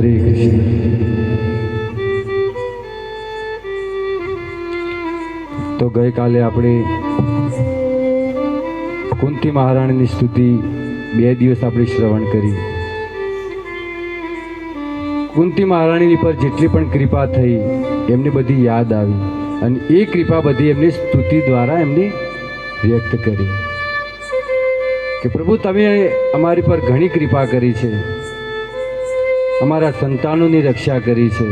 હરે કૃષ્ણ. તો ગઈકાલે આપણે કુંતી મહારાણીની સ્તુતિ 2 દિવસ આપણે શ્રવણ કરી. કુંતી મહારાણીની પર જેટલી પણ કૃપા થઈ એમને બધી યાદ આવી અને એ કૃપા બધી એમની સ્તુતિ દ્વારા એમને વ્યક્ત કરી કે પ્રભુ તમે અમારી પર ઘણી કૃપા કરી છે, અમારા સંતાનોની રક્ષા કરી છે,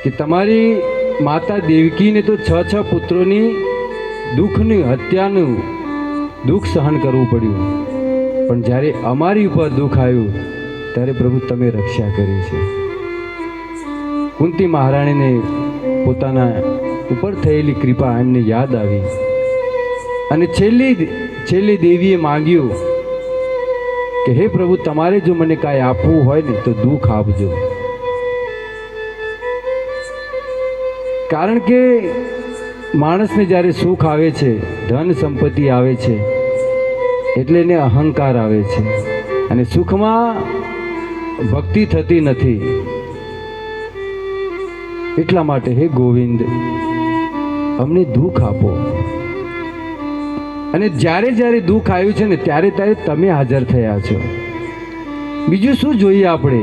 કે તમારી માતા દેવકીને તો 6 પુત્રોની દુઃખની હત્યાનું દુઃખ સહન કરવું પડ્યું, પણ જ્યારે અમારી ઉપર દુઃખ આવ્યું ત્યારે પ્રભુ તમે રક્ષા કરી છે. કુંતી મહારાણીને પોતાના ઉપર થયેલી કૃપા એમને યાદ આવી અને છેલ્લી દેવીએ માંગ્યું કે હે પ્રભુ તમારે જો મને કાંઈ આપવું હોય ને તો દુઃખ આપજો, કારણ કે માણસને જ્યારે સુખ આવે છે, ધન સંપત્તિ આવે છે એટલે એને અહંકાર આવે છે અને સુખમાં ભક્તિ થતી નથી. એટલા માટે હે ગોવિંદ અમને દુઃખ આપો, અને જ્યારે જ્યારે દુઃખ આવ્યું છે ને ત્યારે ત્યારે તમે હાજર થયા છો. બીજું શું જોઈએ આપણે?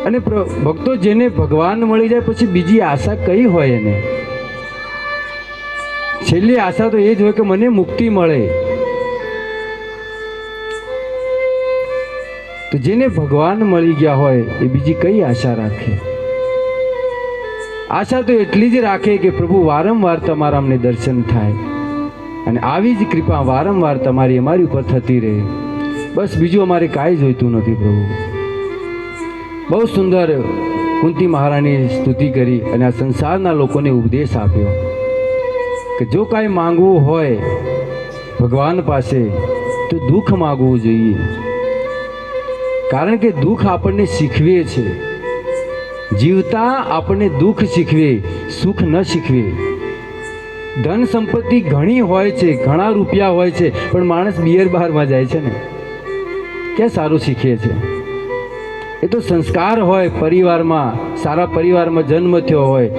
અને ભક્તો જેને ભગવાન મળી જાય પછી બીજી આશા કઈ હોય એને? છેલ્લી આશા તો એ જ હોય કે મને મુક્તિ મળે. તો જેને ભગવાન મળી ગયા હોય એ બીજી કઈ આશા રાખે? આશા તો એટલી જ રાખે કે પ્રભુ વારંવાર તમારા અમને દર્શન થાય અને આવી જ કૃપા વારંવાર તમારી અમારી ઉપર થતી રહે. બસ બીજું અમારે કાંઈ જોઈતું નથી પ્રભુ. બહુ સુંદર કુંતી મહારાણીએ સ્તુતિ કરી અને આ સંસારના લોકોને ઉપદેશ આપ્યો કે જો કાંઈ માંગવું હોય ભગવાન પાસે તો દુઃખ માંગવું જોઈએ, કારણ કે દુઃખ આપણને શીખવે છે. જીવતા આપણને દુઃખ શીખવે, સુખ ન શીખવે. ધન સંપત્તિ ઘણી હોય છે, ઘણા રૂપિયા હોય છે, પણ માણસ બિયર બારમાં જાય છે ને ક્યાં સારું શીખે છે? એ તો સંસ્કાર હોય, પરિવારમાં સારા પરિવારમાં જન્મ થયો હોય,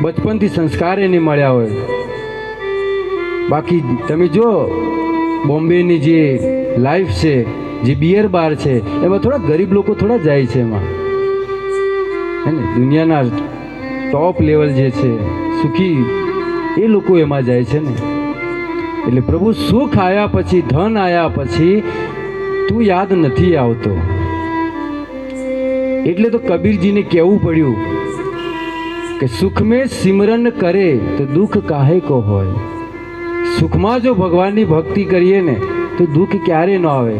બચપનથી સંસ્કાર એને મળ્યા હોય. બાકી તમે જો બોમ્બેની જે લાઈફ છે, જે બિયર બાર છે, એમાં થોડા ગરીબ લોકો થોડા જાય છે. એમાં હે ને દુનિયાના ટોપ લેવલ જે છે સુખી એ લોકો એમાં જાય છે ને. એટલે પ્રભુ સુખ આવ્યા પછી, ધન આવ્યા પછી તું યાદ નથી આવતો. એટલે તો કબીરજીને કહેવું પડ્યું કે સુખ મેં સિમરન કરે તો દુઃખ કાહે કો હોય. સુખમાં જો ભગવાનની ભક્તિ કરીએ ને તો દુઃખ ક્યારે ન આવે.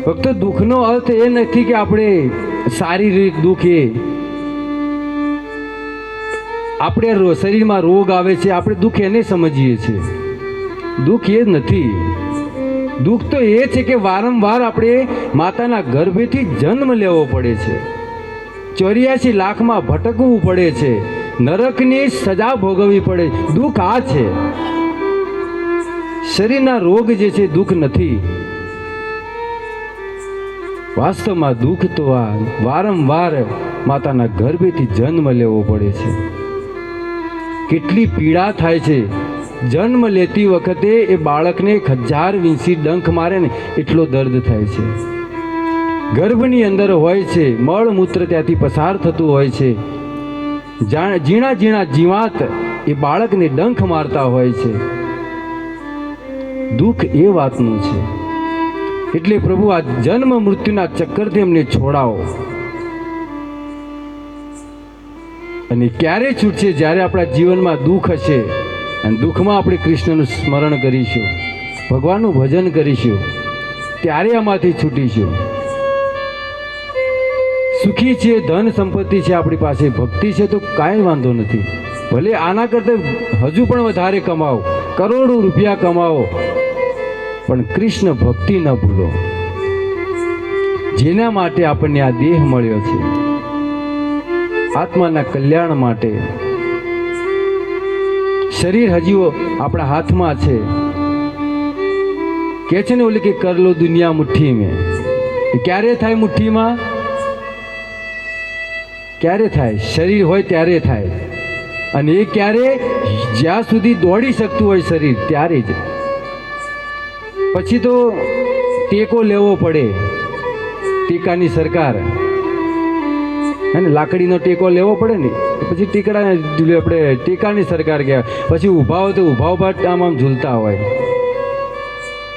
ફક્ત દુઃખનો અર્થ એ નથી કે આપણે શારીરિક દુઃખ, એ આપણે શરીરમાં રોગ આવે છે આપણે દુઃખ એને સમજીએ છીએ. દુઃખ એ નથી. દુઃખ તો એ છે કે વારંવાર આપણે માતાના ગર્ભેથી જન્મ લેવો પડે છે, 84 લાખમાં ભટકવું પડે છે, નરકની સજા ભોગવવી પડે. દુઃખ આ છે. શરીરના રોગ જે છે દુઃખ નથી. વાસ્તવમાં દુઃખ તો આ વારંવાર માતાના ગર્ભેથી જન્મ લેવો પડે છે. કેટલી પીડા થાય છે. જન્મ લેતી વખતે એ બાળકને 1000 વીંછી ડંખ મારે ને એટલો દર્દ થાય છે. ગર્ભની અંદર હોય છે, મળમૂત્ર ત્યાંથી પસાર થતું હોય છે, ઝીણા ઝીણા જીવાત એ બાળકને ડંખ મારતા હોય છે. દુઃખ એ વાતનું છે. એટલે પ્રભુ આ જન્મ મૃત્યુના ચક્કરથી એમને છોડાવો. અને ક્યારે છૂટશે? જ્યારે આપણા જીવનમાં દુઃખ હશે અને દુઃખમાં આપણે કૃષ્ણનું સ્મરણ કરીશું, ભગવાનનું ભજન કરીશું, ત્યારે આમાંથી છૂટીશું. સુખી છે, ધન સંપત્તિ છે આપણી પાસે, ભક્તિ છે તો કાંઈ વાંધો નથી. ભલે આના કરતાં હજુ પણ વધારે કમાવો, કરોડો રૂપિયા કમાવો, પણ કૃષ્ણ ભક્તિ ન ભૂલો. જેના માટે આપણને આ દેહ મળ્યો છે, આત્માના કલ્યાણ માટે. શરીર હજી આપણા હાથમાં છે. કહે છે ને ઓલી કે કર લો દુનિયા મુઠ્ઠી મેં, ક્યારે થાય મુઠ્ઠીમાં? ક્યારે થાય? શરીર હોય ત્યારે થાય. અને એ ક્યારે? જ્યાં સુધી દોડી શકતું હોય શરીર ત્યારે જ. પછી તો ટેકો લેવો પડે. ટેકાની સરકાર હે ને, લાકડીનો ટેકો લેવો પડે ને, પછી આપણે ટેકાની સરકાર કહેવાય. પછી ઊભા હોય તો ઊભા ઊભા આમ ઝૂલતા હોય,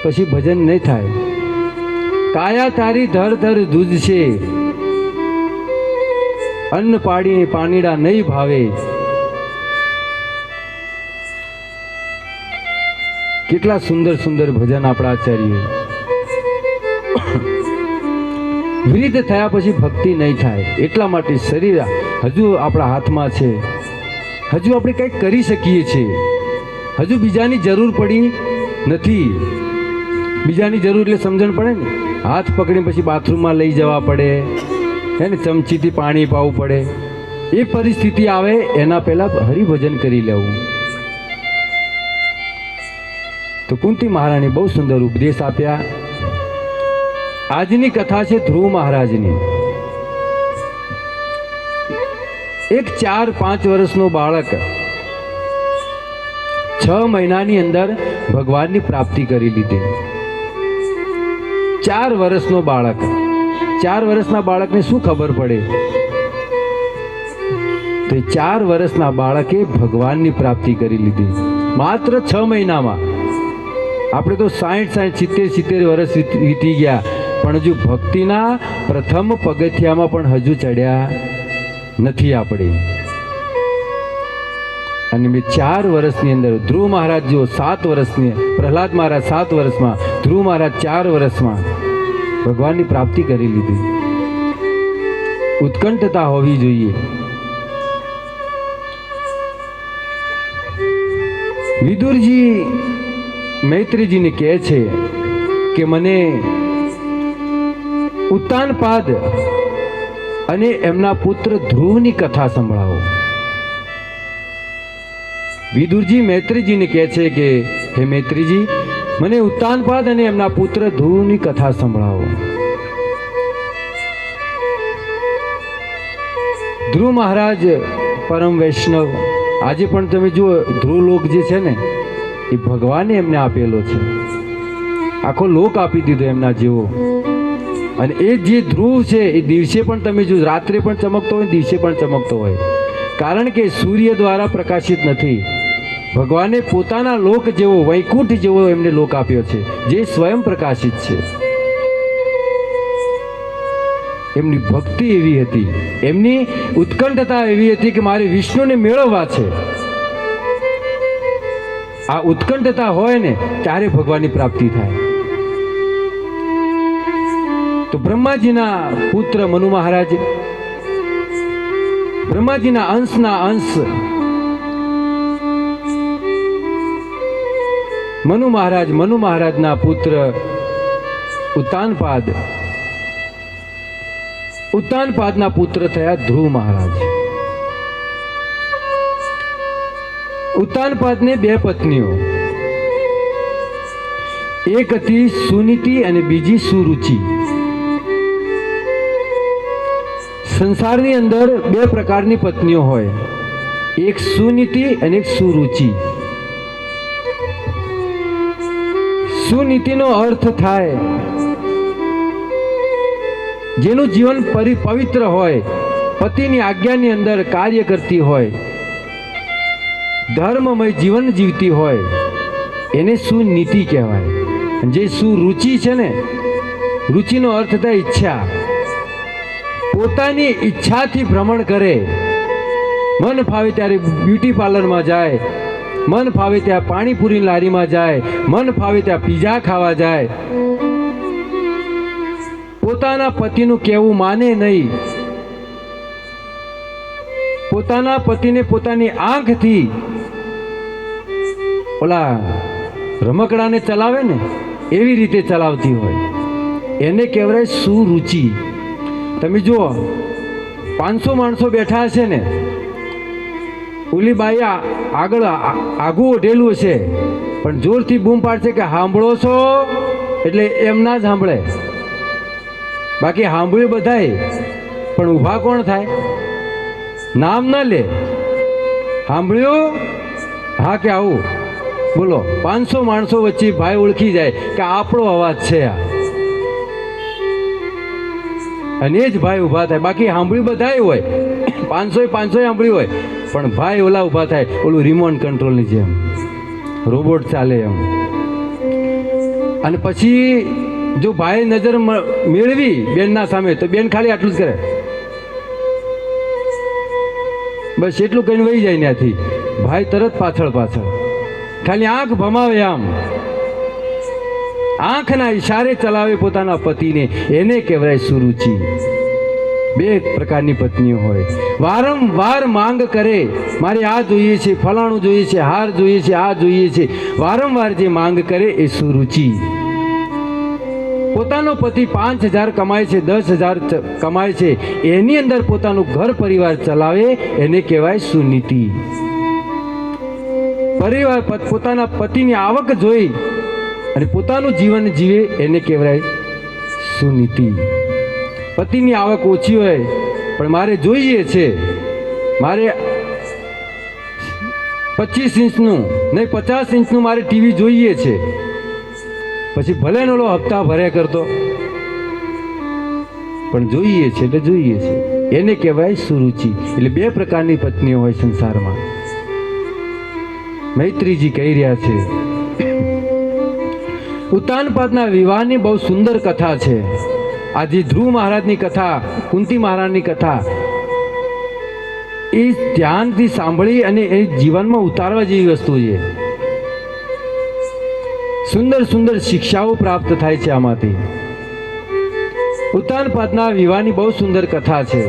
પછી ભજન નહીં થાય. કાયા તારી ધર ધર દૂધ છે, અન્ન પાડી પાણીડા નહીં ભાવે. કેટલા સુંદર સુંદર ભજન આપણા આચાર્ય. વૃદ્ધ થયા પછી ભક્તિ નહીં થાય. એટલા માટે શરીર હજુ આપણા હાથમાં છે, હજુ આપણે કંઈક કરી શકીએ છીએ. હજુ બીજાની જરૂર પડી નથી. બીજાની જરૂર એટલે સમજણ પડે ને, હાથ પકડીને પછી બાથરૂમમાં લઈ જવા પડે હે ને, ચમચીથી પાણી પાવું પડે. એ પરિસ્થિતિ આવે એના પહેલાં હરિભજન કરી લેવું. તો કુંતી મહારાણી બહુ સુંદર ઉપદેશ આપ્યા. આજની કથા છે ધ્રુવ મહારાજની. એક 4-5 વર્ષનો બાળક 6 મહિનાની અંદર ભગવાનની પ્રાપ્તિ કરી લીધી. 4 વર્ષનો બાળક. 4 વર્ષના બાળકને શું ખબર પડે? તો 4 વર્ષના બાળકે ભગવાનની પ્રાપ્તિ કરી લીધી માત્ર 6 મહિનામાં. આપણે તો 60-70 વર્ષ વીતી ગયા, પણ હજુ ભક્તિના પ્રથમ પગથિયામાં પણ હજુ ચડ્યા નથી આપણે. અને મેં 4 વર્ષની અંદર ધ્રુવ મહારાજ જો 7 વર્ષની, પ્રહલાદ મહારાજ 7 વર્ષમાં, ધ્રુવ મહારાજ 4 વર્ષમાં ભગવાનની પ્રાપ્તિ કરી લીધી. ઉત્કંઠતા હોવી જોઈએ. વિદુરજી મૈત્રીજીને કહે છે કે મને ઉત્તાનપાદ અને એમના પુત્ર ધ્રુવની કથા સંભળાવો. વિદુરજી મૈત્રીજીને કહે છે કે હે મૈત્રીજી, મને ઉત્તાનપાદ અને એમના પુત્ર ધ્રુવની કથા સંભળાવો. ધ્રુવ મહારાજ પરમ વૈષ્ણવ. આજે પણ તમે જુઓ, ધ્રુવલોક જે છે ને એ ભગવાને એમને આપેલો છે. આખો લોક આપી દીધો એમના જેવો. અને એ જે ધ્રુવ છે એ દિવસે પણ તમે જો, રાત્રે પણ ચમકતો હોય, દિવસે પણ ચમકતો હોય. કારણ કે સૂર્ય દ્વારા પ્રકાશિત નથી. ભગવાને પોતાના લોક જેવો, વૈકુંઠ જેવો એમને લોક આપ્યો છે, જે સ્વયં પ્રકાશિત છે. એમની ભક્તિ એવી હતી, એમની ઉત્કંઠતા એવી હતી કે મારે વિષ્ણુને મેળવવા છે. આ ઉત્કંઠતા હોય ને ત્યારે ભગવાનની પ્રાપ્તિ થાય. તો બ્રહ્માજીના પુત્ર મનુ મહારાજ, બ્રહ્માજીના અંશના અંશ મનુ મહારાજના પુત્ર ઉત્તાનપાદના પુત્ર થયા ધ્રુવ મહારાજ. ઉત્તાનપાદને 2 પત્નીઓ, એક હતી સુનીતિ અને બીજી સુરુચિ. સંસારની અંદર 2 પ્રકારની પત્નીઓ હોય, એક સુનીતિ અને એક સુરુચિ. સુનીતિનો અર્થ થાય જેનું જીવન પવિત્ર હોય, પતિની આજ્ઞાની અંદર કાર્ય કરતી હોય, ધર્મમય જીવન જીવતી હોય, એને સુનીતિ કહેવાય. જે સુરુચિ છે ને, રુચિનો અર્થ થાય ઈચ્છા. પોતાની ઈચ્છાથી ભ્રમણ કરે. મન ફાવે ત્યારે બ્યુટી પાર્લરમાં જાય, મન ફાવે ત્યાં પાણીપુરી લારીમાં જાય, મન ફાવે ત્યાં પીઝા ખાવા જાય. પોતાના પતિનું કહેવું માને નહીં. પોતાના પતિને પોતાની આંખથી ઓલા રમકડાને ચલાવે ને એવી રીતે ચલાવતી હોય, એને કહેવાય સુરુચિ. તમે જુઓ, 500 માણસો બેઠા હશે ને, ઓલી બાઈ આગળ આગું ઓઢેલું હશે, પણ જોરથી બૂમ પાડશે કે સાંભળો છો, એટલે એમ ના સાંભળે. બાકી સાંભળ્યું બધાય, પણ ઊભા કોણ થાય? નામ ના લે. સાંભળ્યું? હા કે આવું? બોલો. 500 માણસો વચ્ચે ભાઈ ઓળખી જાય કે આપણો અવાજ છે આ, અને એ જ ભાઈ ઊભા થાય. બાકી સાંભળ્યું બધાય હોય, 500 સાંભળ્યું હોય, પણ ભાઈ ઓલા ઊભા થાય, ઓલું રિમોટ કંટ્રોલની જેમ રોબોટ ચાલે એમ. અને પછી જો ભાઈ નજર મેળવી બેનના સામે, તો બેન ખાલી આટલું જ કરે, બસ એટલું કહીને વહી જાય ત્યાંથી. ભાઈ તરત પાછળ ખાલી આંખ ભમાવે, આમ આંખના ઈશારે ચલાવે પોતાના પતિને, એને કહેવાય સુરુચિ. બે પ્રકારની પત્નીઓ હોય, વારંવાર માંગ કરે, મારે આ જોઈએ છે, ફલાણું જોઈએ છે, હાર જોઈએ છે, આ જોઈએ છે, વારંવાર જે માંગ કરે એ સુરુચિ. પોતાનો પતિ 5,000 કમાય છે, 10,000 કમાય છે, એની અંદર પોતાનું ઘર પરિવાર ચલાવે, એને કહેવાય સુનીતિ. પરિવાર પોતાના પતિની આવક જોઈ અને પોતાનું જીવન જીવે, એને કહેવાય સુનીતિ. પતિની આવક ઓછી હોય, પણ મારે જોઈએ છે, મારે 25 ઇંચનું નહીં 50 ઇંચનું મારે ટીવી જોઈએ છે, પછી ભલે નોલો હપ્તા ભર્યા કરતો, પણ જોઈએ છે એટલે જોઈએ છે, એને કહેવાય સુરુચિ. એટલે બે પ્રકારની પત્નીઓ હોય સંસારમાં. મૈત્રીજી કહી રહ્યા છે, ઉત્તાનપાદના વિવાહની બહુ સુંદર કથા છે. આજે ધ્રુવ મહારાજની કથા, કુંતી મહારાજની કથા, એ ધ્યાનથી સાંભળી અને એ જીવનમાં ઉતારવા જેવી વસ્તુ છે. સુંદર સુંદર શિક્ષાઓ પ્રાપ્ત થાય છે આમાંથી. ઉત્તાનપાદના વિવાહની બહુ સુંદર કથા છે.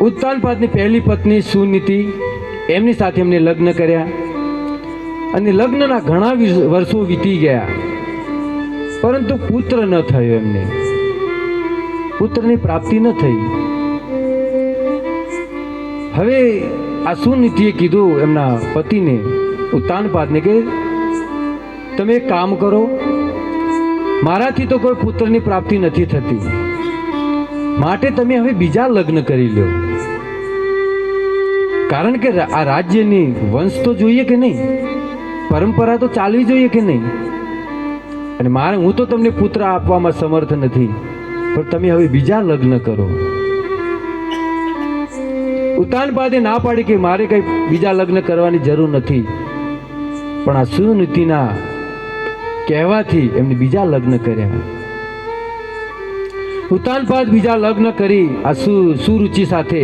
ઉત્તાનપાદની પહેલી પત્ની સુનીતિ, એમની સાથે એમને લગ્ન કર્યા, અને લગ્નના ઘણા વર્ષો વીતી ગયા, પરંતુ પુત્ર ન થયો. એમને પુત્રની પ્રાપ્તિ ન થઈ. હવે આ સુનીતિએ કીધું એમના પતિને, ઉત્તાનપાદને, કે તમે એક કામ કરો, મારાથી તો કોઈ પુત્રની પ્રાપ્તિ નથી થતી, માટે તમે હવે બીજા લગ્ન કરી લો. કારણ કે આ રાજ્યની વંશ તો જોઈએ કે નહીં, પરંપરા તો ચાલવી જોઈએ કે નહીં. અને હું તો તમને પુત્ર આપવામાં સમર્થ નથી, પણ તમે હવે બીજા લગ્ન કરો. ઉત્તાનપાદે ના પાડી કે મારે કઈ બીજા લગ્ન કરવાની જરૂર નથી, પણ આ સુનીતિના કહેવાથી એમને બીજા લગ્ન કર્યા. ઉત્તાનપાદ બીજા લગ્ન કરી આ સુરુચિ સાથે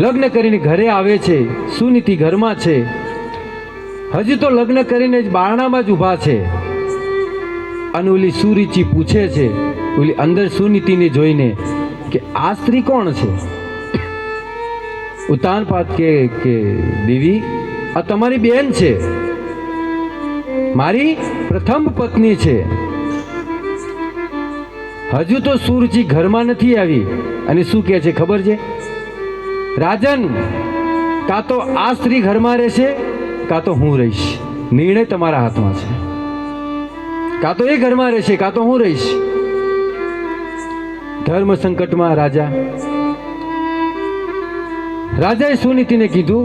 લગ્ન કરીને ઘરે આવે છે. સુનીતિ ઘરમાં છે, હજી તો લગ્ન કરીને જ બારણામાં જ ઊભા છે. અને ઓલી સુરુચિ પૂછે છે, ઓલી અંદર સુનીતિને જોઈને, કે આ સ્ત્રી કોણ છે? ઉત્તાનપાદ કે દેવી, આ તમારી બેન છે, મારી પ્રથમ પત્ની છે. હજુ તો સુરુચિ ઘરમાં નથી આવી, અને શું કહે છે ખબર છે? રાજન, કાં તો આ સ્ત્રી ઘરમાં રહેશે, કાં તો હું રહીશ. નિર્ણય તમારા હાથમાં છે. કાં તો એ ઘરમાં રહેશે, કાં તો હું રહીશ. ધર્મ સંકટમાં રાજાએ સુનીતિને કીધું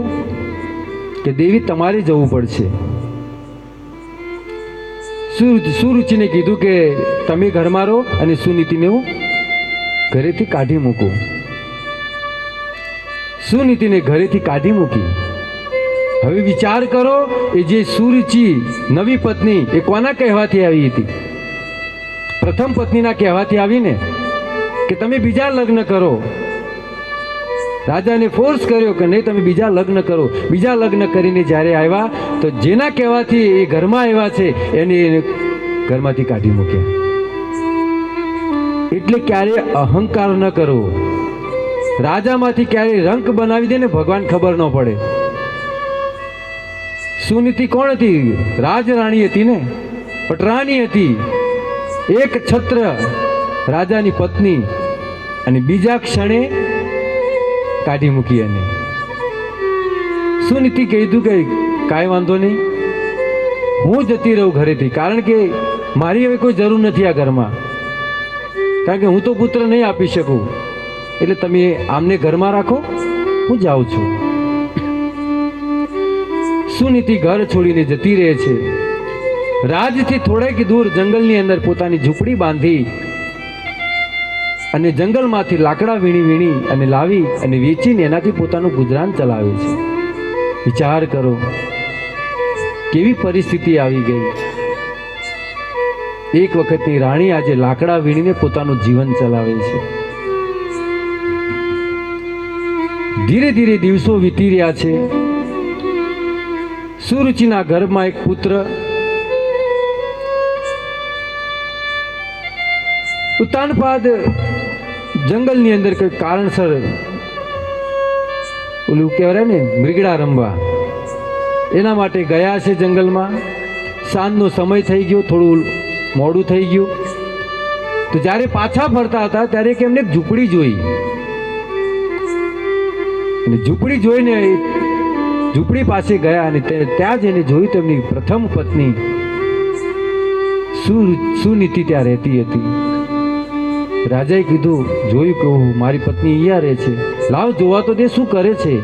કે દેવી તમારે જવું પડશે. સુરુચિને કીધું કે તમે ઘરમાં રહો અને સુનીતિને હું ઘરેથી કાઢી મૂકું. સુનીતિને ઘરેથી કાઢી મૂકી. હવે વિચાર કરો, એ જે સુરુચિ નવી પત્ની એ કોના કહેવાથી આવી હતી? પ્રથમ પત્નીના કહેવાથી આવીને, કે તમે બીજા લગ્ન કરો. રાજાને ફોર્સ કર્યો કે નહીં, તમે બીજા લગ્ન કરો. બીજા લગ્ન કરીને જ્યારે આવ્યા, તો જેના કહેવાથી એ ઘરમાં આવ્યા છે, એને ઘરમાંથી કાઢી મૂક્યા. એટલે ક્યારે અહંકાર ન કરવો. રાજામાંથી ક્યારે રંક બનાવી દે ને ભગવાન ખબર ન પડે. સુનીતિ કોણ હતી? રાજરાણી હતી ને, પટરાણી હતી. એક છત્ર રાજાની પત્ની, અને બીજા ક્ષણે કાઢી મૂકી. એને સુનીતિ કીધું કે કાંઈ વાંધો નહીં, હું જતી રહું ઘરેથી, કારણ કે મારી હવે કોઈ જરૂર નથી આ ઘરમાં. કારણ કે હું તો પુત્ર નહીં આપી શકું, એટલે તમે આમને ઘરમાં રાખો, હું જાઉં છું. સુનીતિ ઘર છોડીને જતી રહે છે. રાજથી થોડેક દૂર જંગલની અંદર પોતાની ઝૂંપડી બાંધી અને જંગલમાંથી લાકડા વીણી અને લાવી અને વેચીને એનાથી પોતાનું ગુજરાન ચલાવે છે. વિચાર કરો કેવી પરિસ્થિતિ આવી ગઈ. એક વખતની રાણી આજે લાકડા વીણીને પોતાનું જીવન ચલાવે છે. ધીરે ધીરે દિવસો વીતી રહ્યા છે. સુરુચિના ઘરમાં એક પુત્ર ઉતાનપાદ જંગલની અંદર કોઈ કારણસર ઓલું કહેવાય ને મૃગડા રમવા એના માટે ગયા છે જંગલમાં. સાંજનો સમય થઈ ગયો, થોડું મોડું થઈ ગયું. તો જ્યારે પાછા ફરતા હતા ત્યારે કે એમને એક ઝૂંપડી જોઈ અને ઝૂંપડી જોઈને ઝૂંપડી પાસે ગયા અને ત્યાં જઈને જોયું તો એમની પ્રથમ પત્ની સુનીતિ ત્યાં રહેતી હતી. રાજાએ કીધું, જોયું કે મારી પત્ની અહીંયા રહે છે, લાવ જોવા તો તે શું કરે છે,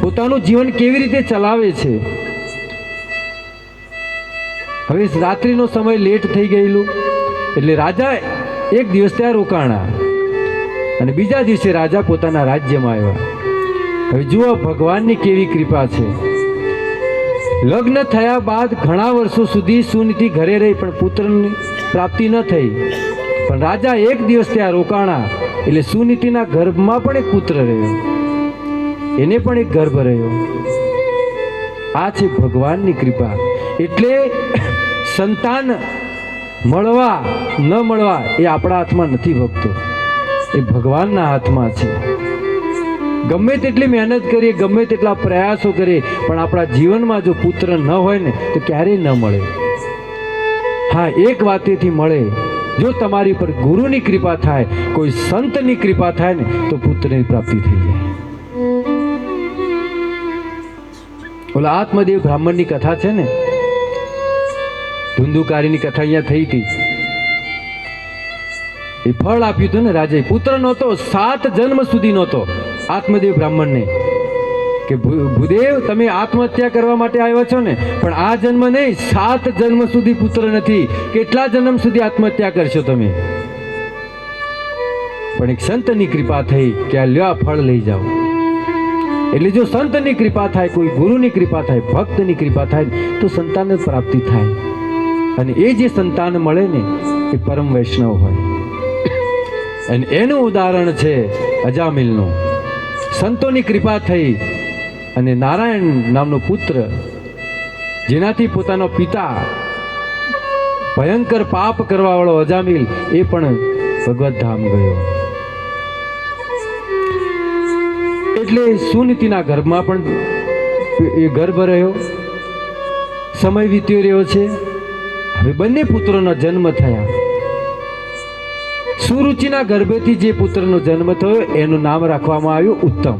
પોતાનું જીવન કેવી રીતે ચલાવે છે. હવે રાત્રિનો સમય લેટ થઈ ગયેલું એટલે રાજા એક દિવસ ત્યાં રોકાણા અને બીજા દિવસે રાજા પોતાના રાજ્યમાં આવ્યા. હવે જુઓ ભગવાનની કેવી કૃપા છે. લગ્ન થયા બાદ ઘણા વર્ષો સુધી સુનીતિ ઘરે રહી પણ પુત્રની પ્રાપ્તિ ન થઈ. પણ રાજા એક દિવસ ત્યાં રોકાણા એટલે સુનીતિના ગર્ભમાં પણ એક પુત્ર રહ્યો, એને પણ એક ગર્ભ રહ્યો. આ છે ભગવાનની કૃપા. એટલે સંતાન મળવા ન મળવા એ આપણા હાથમાં નથી ભક્તો, એ ભગવાનના હાથમાં છે. ગમે તેટલી મહેનત કરીએ, ગમે તેટલા પ્રયાસો કરીએ, પણ આપણા જીવનમાં જો પુત્ર ન હોય ને તો ક્યારેય ન મળે. હા, એક વાતેથી મળે, જો તમારી પર ગુરુની કૃપા થાય, કોઈ સંતની કૃપા થાય ને તો પુત્રની પ્રાપ્તિ થઈ જાય. ઓલા આત્મદેવ બ્રાહ્મણની કથા છે ને, ધુંધુકારીની કથા અહીંયા થઈ હતી. એ ફળ આપ્યું હતું ને રાજાએ, પુત્ર નહોતો, 7 જન્મ સુધી નહોતો આત્મદેવ બ્રાહ્મણને કે ભૂદેવ તમે આત્મહત્યા કરવા માટે આવ્યા છો ને, પણ આ જન્મ નહીં, 7 જન્મ સુધી પુત્ર નથી, કેટલા જન્મ સુધી આત્મહત્યા કરશો તમે. પણ એક સંતની કૃપા થઈ કે આ લ્યો ફળ લઈ જાઓ. એટલે જો સંતની કૃપા થાય, કોઈ ગુરુની કૃપા થાય, ભક્તની કૃપા થાય તો સંતાન પ્રાપ્તિ થાય. અને એ જે સંતાન મળે ને એ પરમ વૈષ્ણવ હોય. અને એનું ઉદાહરણ છે અજામિલનું. સંતોની કૃપા થઈ અને નારાયણ નામનો પુત્ર, જેનાથી પોતાનો પિતા ભયંકર પાપ કરવા વાળો અજામિલ, એ પણ ભગવત ધામ ગયો. એટલે સુનીતિના ગર્ભમાં પણ એ ગર્ભ રહ્યો. સમય વીત્યો રહ્યો છે. હવે બંને પુત્રોનો જન્મ થયા. સુરુચિના ગર્ભેથી જે પુત્રનો જન્મ થયો એનું નામ રાખવામાં આવ્યું ઉત્તમ,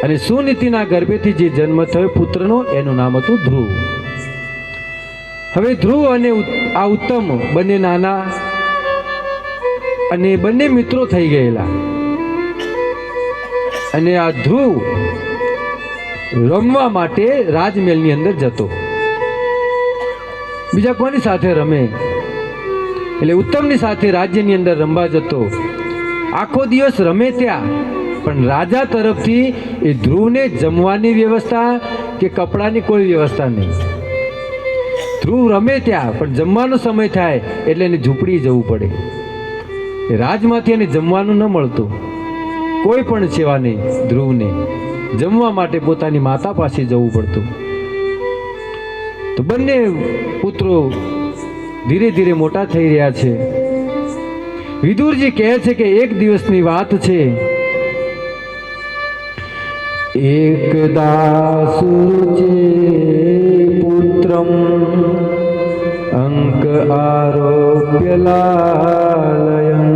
અને સુનીતિના ગર્ભેથી જે જન્મ થયો પુત્રનો એનું નામ હતું ધ્રુવ. હવે ધ્રુવ અને આ ઉત્તમ બંને નાના અને બંને મિત્રો થઈ ગયેલા. અને આ ધ્રુવ રમવા માટે રાજમહેલની અંદર જતો. બીજા કોની સાથે રમે? એટલે ઉત્તમની સાથે રાજ્યની અંદર રમવા જતો. આખો દિવસ રમે ત્યાં, પણ રાજા તરફથી એ ધ્રુવને જમવાની વ્યવસ્થા કે કપડાની કોઈ વ્યવસ્થા નહીં. ધ્રુવ રમે ત્યાં, પણ જમવાનો સમય થાય એટલે એને ઝૂંપડી જવું પડે. એ રાજમાંથી એને જમવાનું ન મળતું, કોઈ પણ સેવા નહીં. ધ્રુવને જમવા માટે પોતાની માતા પાસે જવું પડતું. તો બંને પુત્રો ધીરે ધીરે મોટા થઈ રહ્યા છે. વિદુરજી કહે છે કે એક દિવસની વાત છે. એકદા સુરુચે પુત્રમ અંક આરોપ્ય લાલયં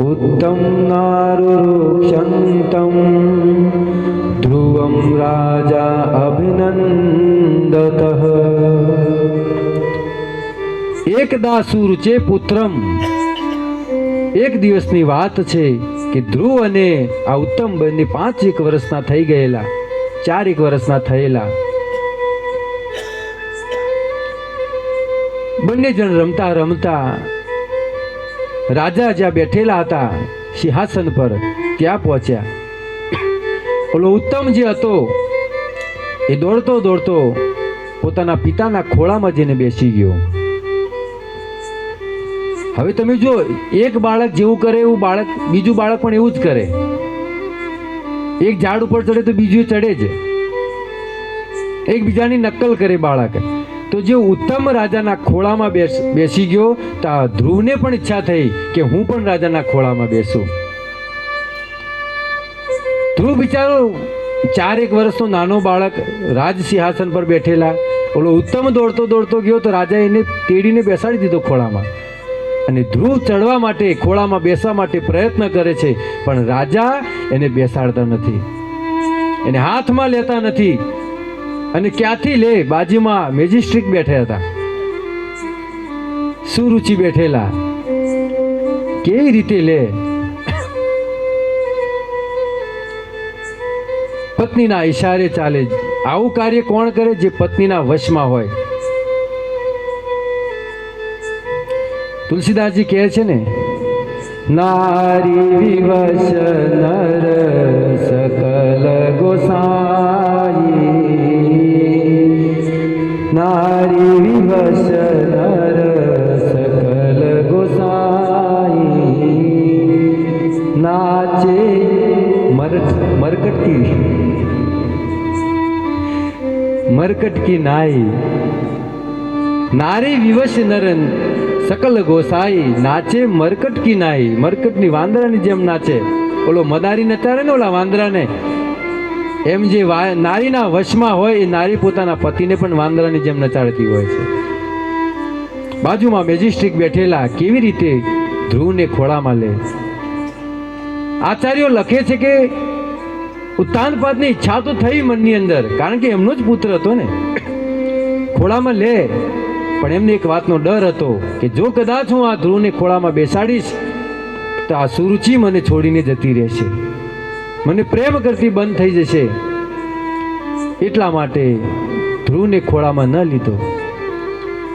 ઉત્તમ નારુક્ષંતમ ધ્રુવમ રાજા અભિનંદતઃ. એકદા સુરુચે પુત્રમ. એક દિવસની વાત છે કે ધ્રુવ અને આ ઉત્તમ બંને 5 વર્ષના થઈ ગયેલા, 4 વર્ષના થયેલા. બંને જણ રમતા રમતા રાજા જ્યાં બેઠેલા હતા સિંહાસન પર ત્યાં પહોંચ્યા. ઓલો ઉત્તમ જે હતો એ દોડતો દોડતો પોતાના પિતાના ખોળામાં જઈને બેસી ગયો. હવે તમે જો, એક બાળક જેવું કરે એવું બાળક બીજું બાળક પણ એવું જ કરે. એક ઝાડ ઉપર ચડે તો બીજું ચડે જ, એકબીજાની નકલ કરે બાળક. તો જે ઉત્તમ રાજાના ખોળામાં બેસી ગયો તો આ ધ્રુવને પણ ઈચ્છા થઈ કે હું પણ રાજાના ખોળામાં બેસું. ધ્રુવ બિચારો 4 વર્ષનો નાનો બાળક રાજ સિંહાસન પર બેઠેલા. ઓલો ઉત્તમ દોડતો દોડતો ગયો તો રાજા એને તેડીને બેસાડી દીધો ખોળામાં. અને ધ્રુવ ચડવા માટે, ખોળામાં બેસવા માટે પ્રયત્ન કરે છે, પણ રાજા એને બેસાડતા નથી, એને હાથમાં લેતા નથી. અને ક્યાંથી લે? બાજુમાં મેજિસ્ટ્રેટ બેઠા હતા, સુરુચિ બેઠેલા. કેવી રીતે લે? પત્નીના ઈશારે ચાલે. આવું કાર્ય કોણ કરે? જે પત્નીના વશમાં હોય. તુલસીદાસજી કહે છે ને, નારી વિવશ નર સકલ ગોસાઈ, નારી વિવશ નર સકલ ગોસાઈ, નાચે મરકટ કી નાઈ. નારી વિવશ નરન સકલ ગોસાઈ, નાચે મરકટ કી નાઈ. મરકટની વાંદરાની જેમ નાચે. ઓલો મદારી નચાડે ને ઓલા વાંદરાને, એમ જે નારીના વશમાં હોય એ નારી પોતાના પતિને પણ વાંદરાની જેમ નચાડતી હોય છે. બાજુમાં મેજિસ્ટ્રેટ બેઠેલા કેવી રીતે ધ્રુવને ખોળામાં લે? આચાર્યો લખે છે કે ઉત્તાનપાદની ઈચ્છા તો થઈ મનની અંદર, કારણ કે એમનો જ પુત્ર હતો ને. ખોળામાં લે, પણ એમને એક વાતનો ડર હતો કે જો કદાચ હું આ ધ્રુવને ખોળામાં બેસાડીશ તો આ સુરુચિ મને છોડીને જતી રહેશે, મને પ્રેમ કરતી બંધ થઈ જશે. એટલા માટે ધ્રુવને ખોળામાં ન લીધો.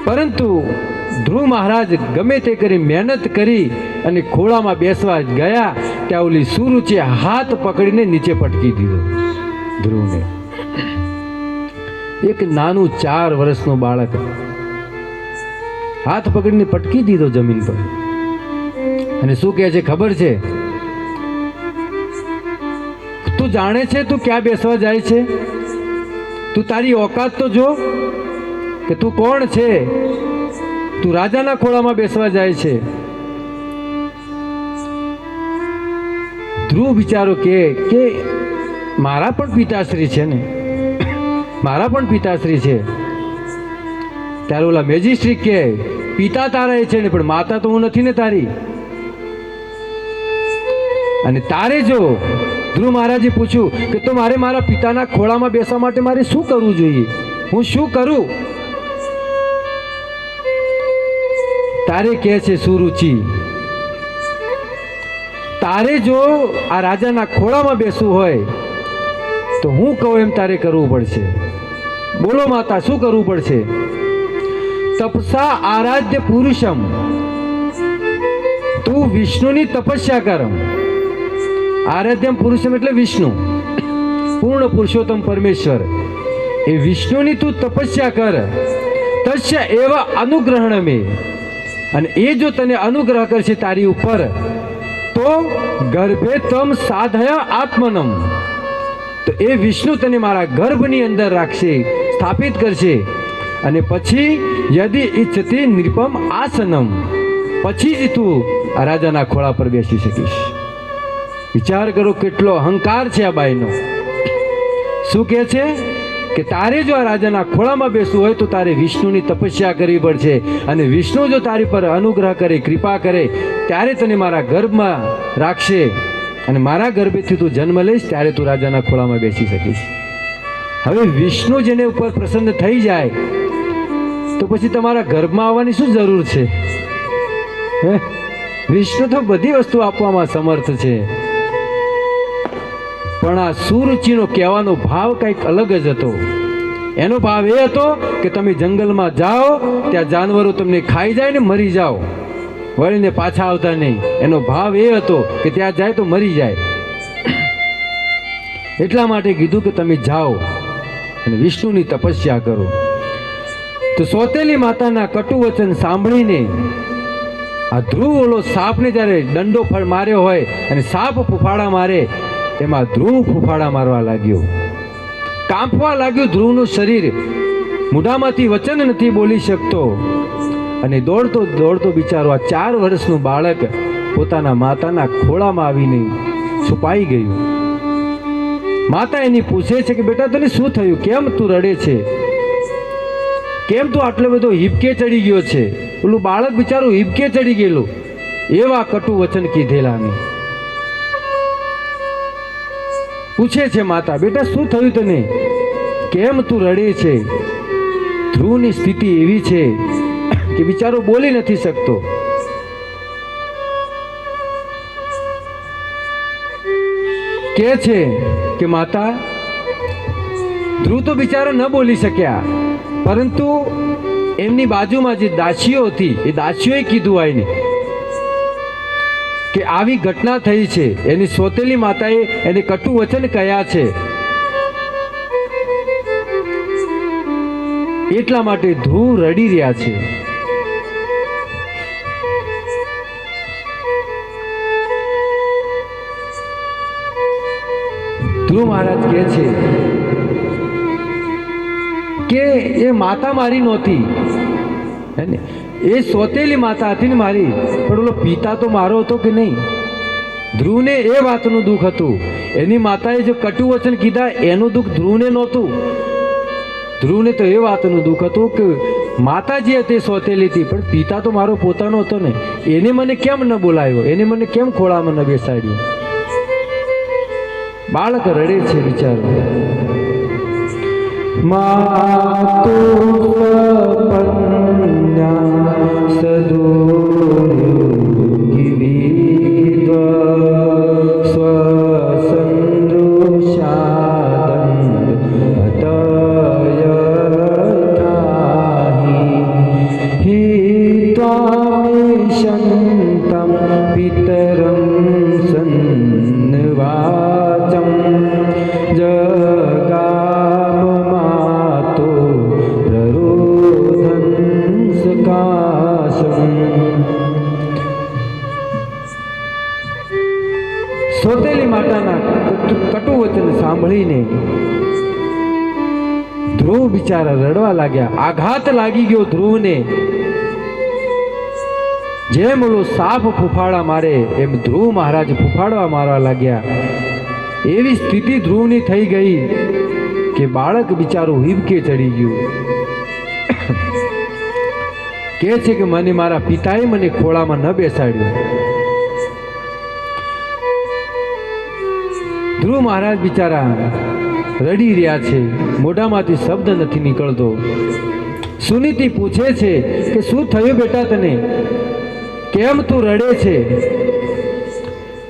પરંતુ ધ્રુવ મહારાજ ગમે તે કરી મહેનત કરી અને ખોળામાં બેસવા ગયા ત્યાં ઓલી સુરુચિએ હાથ પકડીને નીચે પટકી દીધો ધ્રુવને. એક નાનું 4 વર્ષનું બાળક હાથ પકડીને પટકી દીધો જમીન પર. અને શું કહે છે ખબર છે? તું જાણે છે તું ક્યાં બેસવા જાય છે? તું તારી ઓકાત તો જો કે તું કોણ છે. તું રાજાના ખોળામાં બેસવા જાય છે. ધ્રુવ બિચારો કે મારા પણ પિતાશ્રી છે ને, મારા પણ પિતાશ્રી છે. ત્યારે ઓલા મેજિસ્ટ્રેટ કે પિતા તારા એ છે ને, પણ માતા તો હું નથી ને તારી. અને તારે જો ધ્રુવ મહારાજે પૂછ્યું કે તો મારે મારા પિતાના ખોળામાં બેસવા માટે મારે શું કરવું જોઈએ? હું શું કરું? તારે કહે છે સુરુચિ, તારે જો આ રાજાના ખોળામાં બેસવું હોય તો હું કહું એમ તારે કરવું પડશે. બોલો માતા, શું કરવું પડશે? તપસા આરાધ્ય પુરુષમ, તું વિષ્ણુની તપસ્યા કરમ. આરાધ્યમ પુરુષમ એટલે વિષ્ણુ, પૂર્ણ પુરુષોત્તમ પરમેશ્વર. એ વિષ્ણુની તું તપસ્યા કર. તસ્ય એવા અનુગ્રહણ મે, અને એ જો તને અનુગ્રહ કરશે તારી ઉપર તો ગર્ભે તમ સાધયા આત્મનમ, તો એ વિષ્ણુ તને મારા ગર્ભની અંદર રાખશે, સ્થાપિત કરશે. અને પછી યદિ ઈચ્છતી નિપમ આસનમ, પછી જ તું આ રાજાના ખોળા પર બેસી શકીશ. વિચાર કરો કેટલો અહંકાર છે આ બાઈનો. શું કહે છે કે તારે જો આ રાજાના ખોળામાં બેસવું હોય તો તારે વિષ્ણુની તપસ્યા કરવી પડશે. અને વિષ્ણુ જો તારી પર અનુગ્રહ કરે, કૃપા કરે, ત્યારે તને મારા ગર્ભમાં રાખશે. અને મારા ગર્ભેથી તું જન્મ લઈશ ત્યારે તું રાજાના ખોળામાં બેસી શકીશ. હવે વિષ્ણુ જેને ઉપર પ્રસન્ન થઈ જાય તો પછી તમારા ગર્ભમાં આવવાની શું જરૂર છે? હે? વિષ્ણુ તો બધી વસ્તુ આપવામાં સમર્થ છે, પણ આ સુરુચિનો કહેવાનો ભાવ કંઈક અલગ જ હતો. એનો ભાવ એ હતો કે તમે જંગલમાં જાઓ, ત્યાં જાનવરો તમને ખાઈ જાય ને મરી જાઓ, વળીને પાછા આવતા નહીં. એનો ભાવ એ હતો કે ત્યાં જાય તો મરી જાય. એટલા માટે કીધું કે તમે જાઓ અને વિષ્ણુની તપસ્યા કરો. તો સોતેલી માતાના કટુ વચન સાંભળીને આ ધ્રુવ ઓલો સાપને જ્યારે દંડો માર્યો હોય અને સાપ ફૂફાડા મારે, એમાં ધ્રુવ ફૂફાડા મારવા લાગ્યો, કાંપવા લાગ્યું ધ્રુવનું શરીર, મોઢામાંથી વચન નથી બોલી શકતો. અને દોડતો દોડતો બિચારો આ 4 વર્ષનું બાળક પોતાના માતાના ખોળામાં આવીને છુપાઈ ગયું. માતા એની પૂછે છે કે બેટા તને શું થયું, કેમ તું રડે છે, કેમ તું આટલો બધો હિબકે ચડી ગયો છે? પેલું બાળક બિચારું હિબકે ચડી ગયેલું, એવા કટુ વચન કીધેલા ને. પૂછે છે માતા, બેટા શું થયું તને, કેમ તું રડે છે? ધ્રુવની સ્થિતિ એવી છે કે બિચારો બોલી નથી શકતો. કે છે કે માતા, ધ્રુવ તો બિચારો ન બોલી શક્યા, પરંતુ એમની બાજુમાં જે દાસીઓ હતી એ દાસીઓએ કીધું આવીને કે આવી ઘટના થઈ છે. એની સોતેલી માતાએ એને કટુ વચન કહ્યા છે, એટલા માટે ધ્રુવ રડી રહ્યા છે. ધ્રુવ મહારાજ કહે છે કે એ માતા મારી નહોતી, એ સોતેલી માતા હતી ને મારી, પણ ઓલો પિતા તો મારો હતો કે નહીં? ધ્રુવને એ વાતનું દુઃખ હતું. એની માતાએ જો કટુ વચન કીધા એનું દુઃખ ધ્રુવને નહોતું. ધ્રુવને તો એ વાતનું દુઃખ હતું કે માતા જે હતી સોતેલી હતી, પણ પિતા તો મારો પોતાનો હતો ને, એને મને કેમ ન બોલાવ્યો, એને મને કેમ ખોળામાં ન બેસાડ્યો? બાળક રડે છે બિચારો. માતુ સપન્યા સદુર્ગિવિદ્વ સ્વસંદૃશાદંડ અતયથાહિ હિ ત્વામિશન્તમ પિતરં સન્નવાચમ જગામમાતો પ્રરોધંસકાશમ. સોતેલી માતાના કટુ વચન સાંભળીને ધ્રુવ બિચારા રડવા લાગ્યા. આઘાત લાગી ગયો ધ્રુવને. જેમ ઓલો સાપ ફૂફાડા મારે એમ ધ્રુવ મહારાજ ફૂફાડવા મારવા લાગ્યા. એવી સ્થિતિ ધ્રુવની થઈ ગઈ કે બાળક બિચારું હિબકે ચડી ગયું. કહે છે કે મને મારા પિતાએ મને ખોળામાં ન બેસાડ્યો. ધ્રુવ મહારાજ બિચારા રડી રહ્યા છે, મોઢામાંથી શબ્દ નથી નીકળતો. સુનીતિ પૂછે છે કે શું થયું બેટા તને, કેમ તું રડે છે,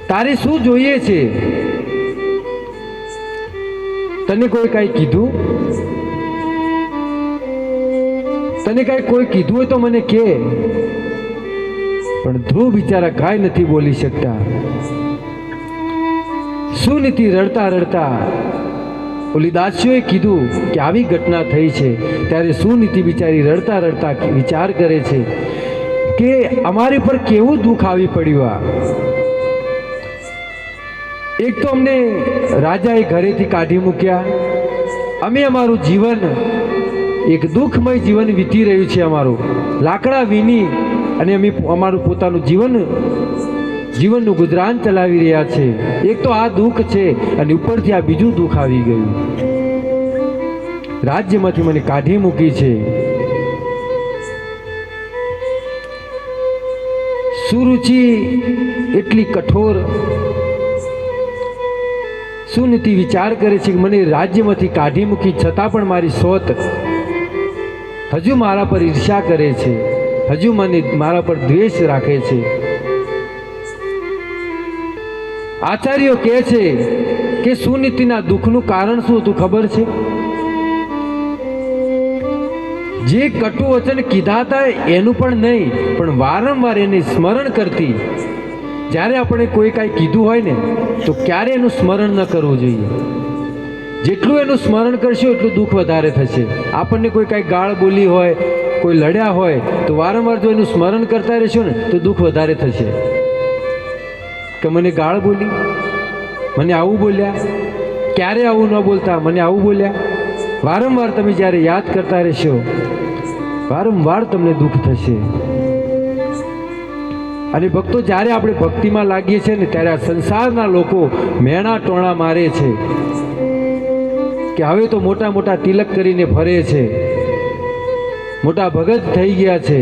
તારે શું જોઈએ છે? તને કોઈ કાંઈ કીધું? તને કાંઈ કોઈ કીધું હોય તો મને કહે. પણ ધ્રુવ બિચારા કાંઈ નથી બોલી શકતા. સુનીતિ રડતા રડતા ઓલી દાસીઓએ કીધું કે આવી ઘટના થઈ છે. ત્યારે સુનીતિ બિચારી રડતા રડતા વિચાર કરે છે કે અમારી પર કેવું દુઃખ આવી પડ્યું. આ એક તો અમને રાજાએ ઘરેથી કાઢી મૂક્યા, અમે અમારું જીવન એક દુઃખમય જીવન વીતી રહ્યું છે. અમારું લાકડા વીણી અને અમે અમારું પોતાનું જીવનનું ગુજરાન ચલાવી રહ્યા છે. એક તો આ દુઃખ છે અને ઉપરથી આ બીજું દુઃખ આવી ગયું. રાજ્યમાંથી મને કાઢી મૂકી છે. સુરુચિ એટલી કઠોર. સુનીતિ વિચાર કરે છે કે મને રાજ્યમાંથી કાઢી મૂકી છતાં પણ મારી સોત હજુ મારા પર ઈર્ષ્યા કરે છે, હજુ મારા પર દ્વેષ રાખે છે. આચાર્યો કહે છે કે સુનીતિના દુઃખનું કારણ શું હતું ખબર છે? જે કટુ વચન કીધા હતા એનું પણ નહીં, પણ વારંવાર એને સ્મરણ કરતી. જ્યારે આપણે કોઈ કાંઈ કીધું હોય ને તો ક્યારે એનું સ્મરણ ન કરવું જોઈએ. જેટલું એનું સ્મરણ કરશો એટલું દુઃખ વધારે થશે. આપણને કોઈ કાંઈ ગાળ બોલી હોય, કોઈ લડ્યા હોય તો વારંવાર જો એનું સ્મરણ કરતા રહેશો ને તો દુઃખ વધારે થશે. કે મને ગાળ બોલી, મને આવું બોલ્યા, ક્યારે આવું ન બોલતા, મને આવું બોલ્યા. વારંવાર તમે જ્યારે યાદ કરતા રહેશો વારંવાર તમને દુઃખ થશે. અને ભક્તો, જ્યારે આપણે ભક્તિમાં લાગીએ છીએ ને ત્યારે આ સંસારના લોકો મેણા ટોણા મારે છે કે હવે તો મોટા મોટા તિલક કરીને ફરે છે, મોટા ભગત થઈ ગયા છે.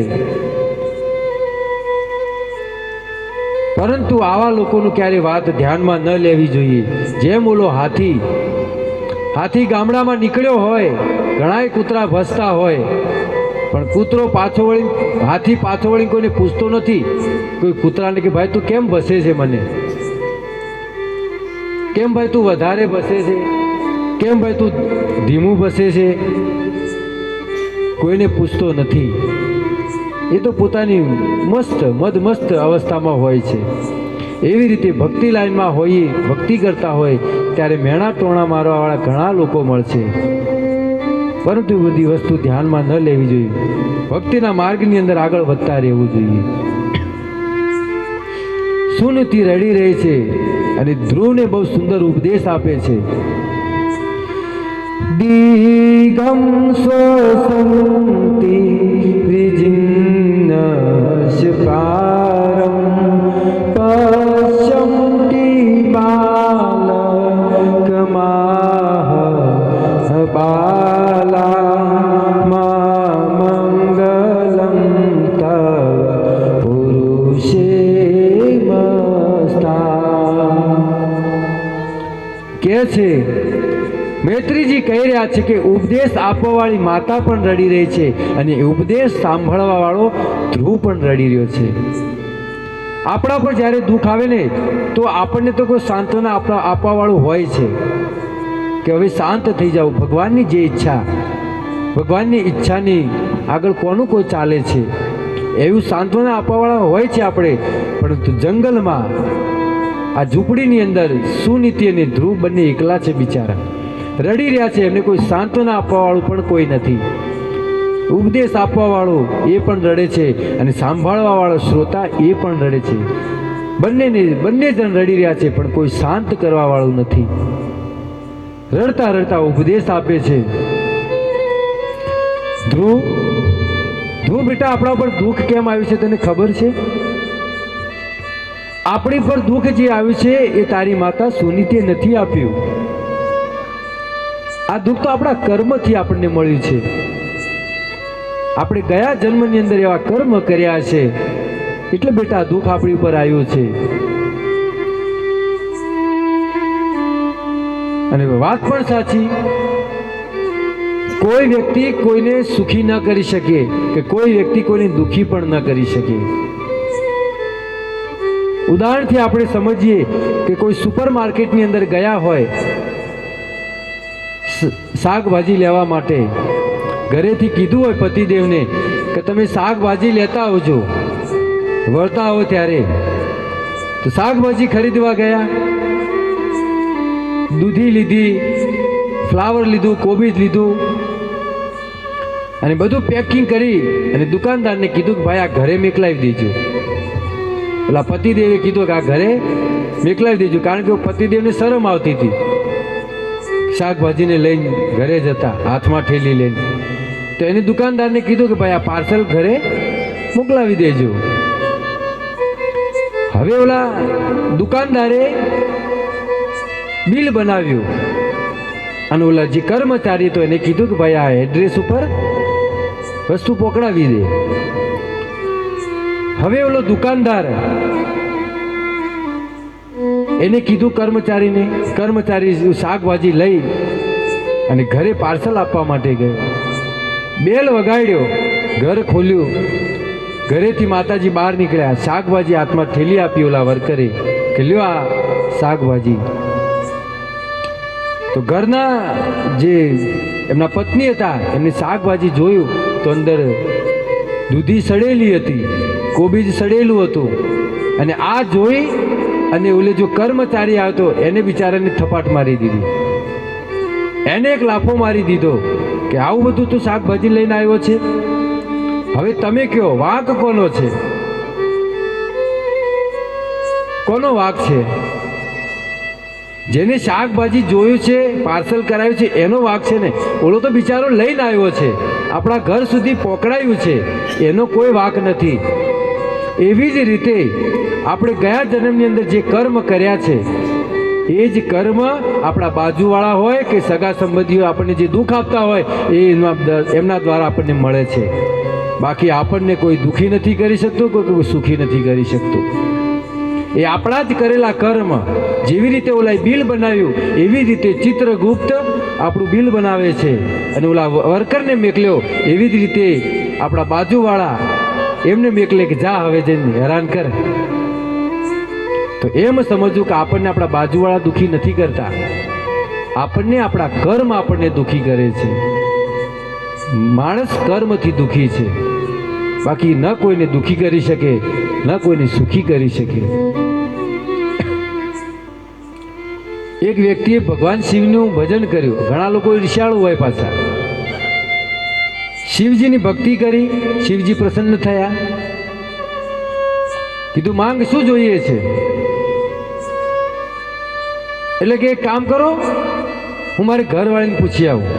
પરંતુ આવા લોકોનું ક્યારે વાત ધ્યાનમાં ન લેવી જોઈએ. જેમ ઓલો હાથી ગામડામાં નીકળ્યો હોય, ઘણાય કૂતરા ભસતા હોય, પણ કૂતરો પાછો વળી, હાથી પાછો વળી કોઈને પૂછતો નથી. કોઈ કૂતરાને કે ભાઈ તું કેમ ભસે છે, મને કેમ ભાઈ તું વધારે ભસે છે, કેમ ભાઈ તું ધીમું ભસે છે, કોઈને પૂછતો નથી. એ તો પોતાની મદમસ્ત અવસ્થામાં હોય છે. એવી રીતે ભક્તિ લાઈનમાં હોઈએ, ભક્તિ કરતા હોય ત્યારે મેણા ટોણા મારવાવાળા ઘણા લોકો મળશે. પરંતુ એ બધી વસ્તુ ધ્યાનમાં ન લેવી જોઈએ. ભક્તિના માર્ગની અંદર આગળ વધતા રહેવું જોઈએ. સુનીતિ રડી રહી છે અને ધ્રુવને બહુ સુંદર ઉપદેશ આપે છે. દીઘમ સ્વસંતિ વિજિન્નશ પારમ પશ્યંતિ બાલકમાહ બાલા મા મંગલમ તવ પુરુષે મસ્તા. કે છે મૈત્રીજી કહી રહ્યા છે કે ઉપદેશ આપવાવાળી માતા પણ રડી રહી છે અને ઉપદેશ સાંભળવા વાળો ધ્રુવ પણ રડી રહ્યો છે. આપણા પર જ્યારે દુઃખ આવે ને તો આપણને તો કોઈ સાંત્વના આપવાવાળું હોય છે કે હવે શાંત થઈ જાવ. ભગવાનની જે ઈચ્છા, ભગવાનની ઈચ્છાની આગળ કોનું કોઈ ચાલે છે એવું સાંત્વના આપવાવાળા હોય છે આપણે. પરંતુ જંગલમાં આ ઝૂંપડીની અંદર સુનીતિ અને ધ્રુવ બંને એકલા છે, બિચારા રડી રહ્યા છે. એમને કોઈ સાંત્વના આપવાવાળું પણ કોઈ નથી. ઉપદેશ આપવાવાળો એ પણ રડે છે અને સાંભળવાવાળો શ્રોતા એ પણ રડે છે. બંને જણ રડી રહ્યા છે પણ કોઈ શાંત કરવાવાળું નથી. રડતા રડતા ઉપદેશ આપે છે. ધ્રુવ બેટા, આપણા પર દુઃખ કેમ આવ્યું છે તને ખબર છે? આપણી પર દુઃખ જે આવ્યું છે એ તારી માતા સુનીતિએ નથી આપ્યું. આ દુઃખ તો આપણા કર્મથી આપણને મળ્યું છે. આપણે ગયા જન્મની અંદર એવા કર્મ કર્યા છે એટલે બેટા દુઃખ આપણી ઉપર આવ્યું છે. અને વાત પણ સાચી, કોઈ વ્યક્તિ કોઈને સુખી ન કરી શકે કે કોઈ વ્યક્તિ કોઈને દુઃખી પણ ન કરી શકે. ઉદાહરણથી આપણે સમજીએ કે કોઈ સુપર માર્કેટની અંદર ગયા હોય શાકભાજી લેવા માટે, ઘરેથી કીધું હોય પતિદેવને કે તમે શાકભાજી લેતા આવજો, વળતા આવો ત્યારે. તો શાકભાજી ખરીદવા ગયા, દૂધી લીધી, ફ્લાવર લીધું, કોબીજ લીધું અને બધું પેકિંગ કરી અને દુકાનદારને કીધું કે ભાઈ આ ઘરે મોકલાવી દેજો. પેલા પતિદેવે કીધું કે આ ઘરે મોકલાવી દેજો, કારણ કે પતિદેવને શરમ આવતી હતી શાકભાજીને લઈને ઘરે જતા હાથમાં ઠેલી લઈને. તો એને દુકાનદારને કીધું કે ભાઈ આ પાર્સલ ઘરે મોકલાવી દેજો. હવે ઓલા દુકાનદારે બિલ બનાવ્યું અને ઓલા જે કર્મચારી તો એને કીધું કે ભાઈ આ એડ્રેસ ઉપર વસ્તુ પકડાવી દે. હવે ઓલો દુકાનદાર એને કીધું કર્મચારી શાકભાજી લઈ અને ઘરે પાર્સલ આપવા માટે ગયો. બેલ વગાડ્યો, ઘર ખોલ્યું, ઘરેથી માતાજી બહાર નીકળ્યા, શાકભાજી હાથમાં થેલી આપી ઓલા વર્કરે કે લ્યો આ શાકભાજી. તો ઘરના જે એમના પત્ની હતા એમને શાકભાજી જોયું તો અંદર દૂધી સડેલી હતી, કોબીજ સડેલું હતું. અને આ જોઈ અને ઓલે જો કર્મચારી આવતો એને બિચારાને થપાટ મારી દીધી, એને એક લાફો મારી દીધો કે આવું બધું તું શાકભાજી લઈને આવ્યો છે, હવે તમે કયો વાંક કોનો છે? કોનો વાંક છે? જેને શાકભાજી જોયું છે, પાર્સલ કરાવ્યું છે એનો વાંક છે ને. ઓલો તો બિચારો લઈને આવ્યો છે, આપણા ઘર સુધી પહોંચાડ્યું છે, એનો કોઈ વાંક નથી. એવી જ રીતે આપણે ગયા જન્મની અંદર જે કર્મ કર્યા છે એ જ કર્મ આપણા બાજુવાળા હોય કે સગા સંબંધીઓ આપણને જે દુઃખ આપતા હોય એ એમના દ્વારા આપણને મળે છે. બાકી આપણને કોઈ દુઃખી નથી કરી શકતું, કોઈ સુખી નથી કરી શકતું. એ આપણા જ કરેલા કર્મ. જેવી રીતે ઓલા બિલ બનાવ્યું એવી રીતે ચિત્રગુપ્ત આપણું બિલ બનાવે છે અને ઓલા વર્કરને મેકલ્યો એવી જ રીતે આપણા બાજુવાળા એમને મેકલે કે જા હવે જઈને હેરાન કર. તો એમ સમજવું કે આપણને આપણા બાજુવાળા દુઃખી નથી કરતા, આપણને આપણા કર્મ આપણને દુઃખી કરે છે. માણસ કર્મથી દુઃખી છે, બાકી ન કોઈને દુઃખી કરી શકે ન કોઈને સુખી કરી શકે. એક વ્યક્તિએ ભગવાન શિવનું ભજન કર્યું. ઘણા લોકો ઈર્ષ્યાળુ હોય પાછા. શિવજીની ભક્તિ કરી, શિવજી પ્રસન્ન થયા. કીધું માંગ શું જોઈએ છે? એટલે કે એક કામ કરો, હું મારી ઘરવાળીને પૂછી આવું.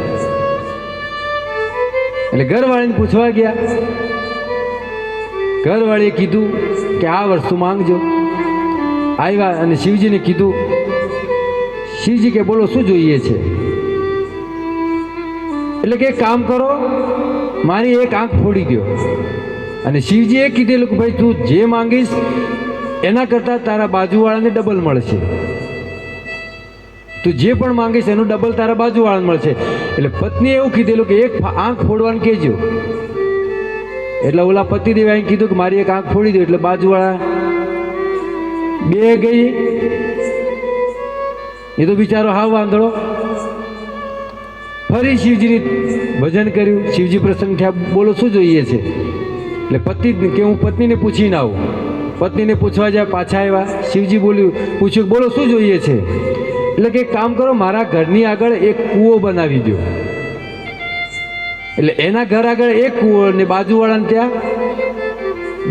એટલે ઘરવાળીને પૂછવા ગયા. ઘરવાળીએ કીધું કે આ વસ્તુ માંગજો. આવ્યા અને શિવજીને કીધું. શિવજી કે બોલો શું જોઈએ છે? એટલે કે એક કામ કરો, મારી એક આંખ ફોડી દો. અને શિવજી એ કીધેલું કે ભાઈ તું જે માંગીશ એના કરતાં તારા બાજુવાળાને ડબલ મળશે. તું જે પણ માંગીશ એનું ડબલ તારા બાજુવાળાને મળશે. એટલે પત્નીએ એવું કીધેલું કે એક આંખ ફોડવાનું કહેજો. એટલે ઓલા પતિદેવે અહીં કીધું કે મારી એક આંખ ફોડી દો. એટલે બાજુવાળા બે ગઈ. એ તો બિચારો હાવ વાંધળો. ફરી શિવજીની ભજન કર્યું. શિવજી પ્રસન્ન થયા. બોલો શું જોઈએ છે? એટલે પતિ કે હું પત્નીને પૂછીને આવું. પત્નીને પૂછવા જાય, પાછા આવ્યા. શિવજી પૂછ્યું બોલો શું જોઈએ છે? એટલે કે એક કામ કરો, મારા ઘરની આગળ એક કૂવો બનાવી દો. એટલે એના ઘર આગળ એક કૂવો અને બાજુવાળાને ત્યાં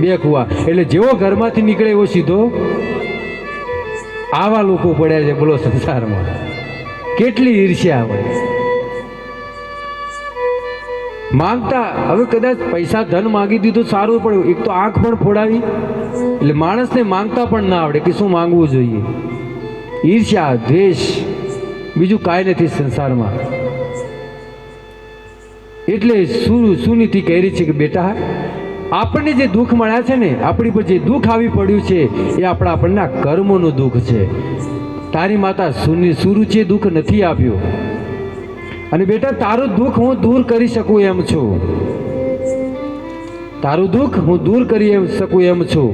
બે કૂવા. એટલે જેવો ઘરમાંથી નીકળે એવો સીધો. આવા લોકો પડ્યા છે બોલો સંસારમાં. કેટલી ઈર્ષ્યા હોય. માંગતા હવે કદાચ પૈસા ધન માંગી દીધું સારું પડ્યું. એક તો આંખ પણ ફોડાવી. એટલે માણસને માંગતા પણ ના આવડે કે શું માંગવું જોઈએ. ઈર્ષ્યા, દ્વેષ, બીજું કાંઈ નથી સંસારમાં. એટલે સુનીતિ કહી છે કે બેટા, આપણને જે દુઃખ મળ્યા છે ને, આપણી પર જે દુઃખ આવી પડ્યું છે એ આપણના કર્મોનું દુઃખ છે. તારી માતા સુરુચિએ દુઃખ નથી આપ્યું. અને બેટા તારું દુઃખ હું દૂર કરી શકું એમ છું. તારું દુઃખ હું દૂર કરી શકું એમ છું.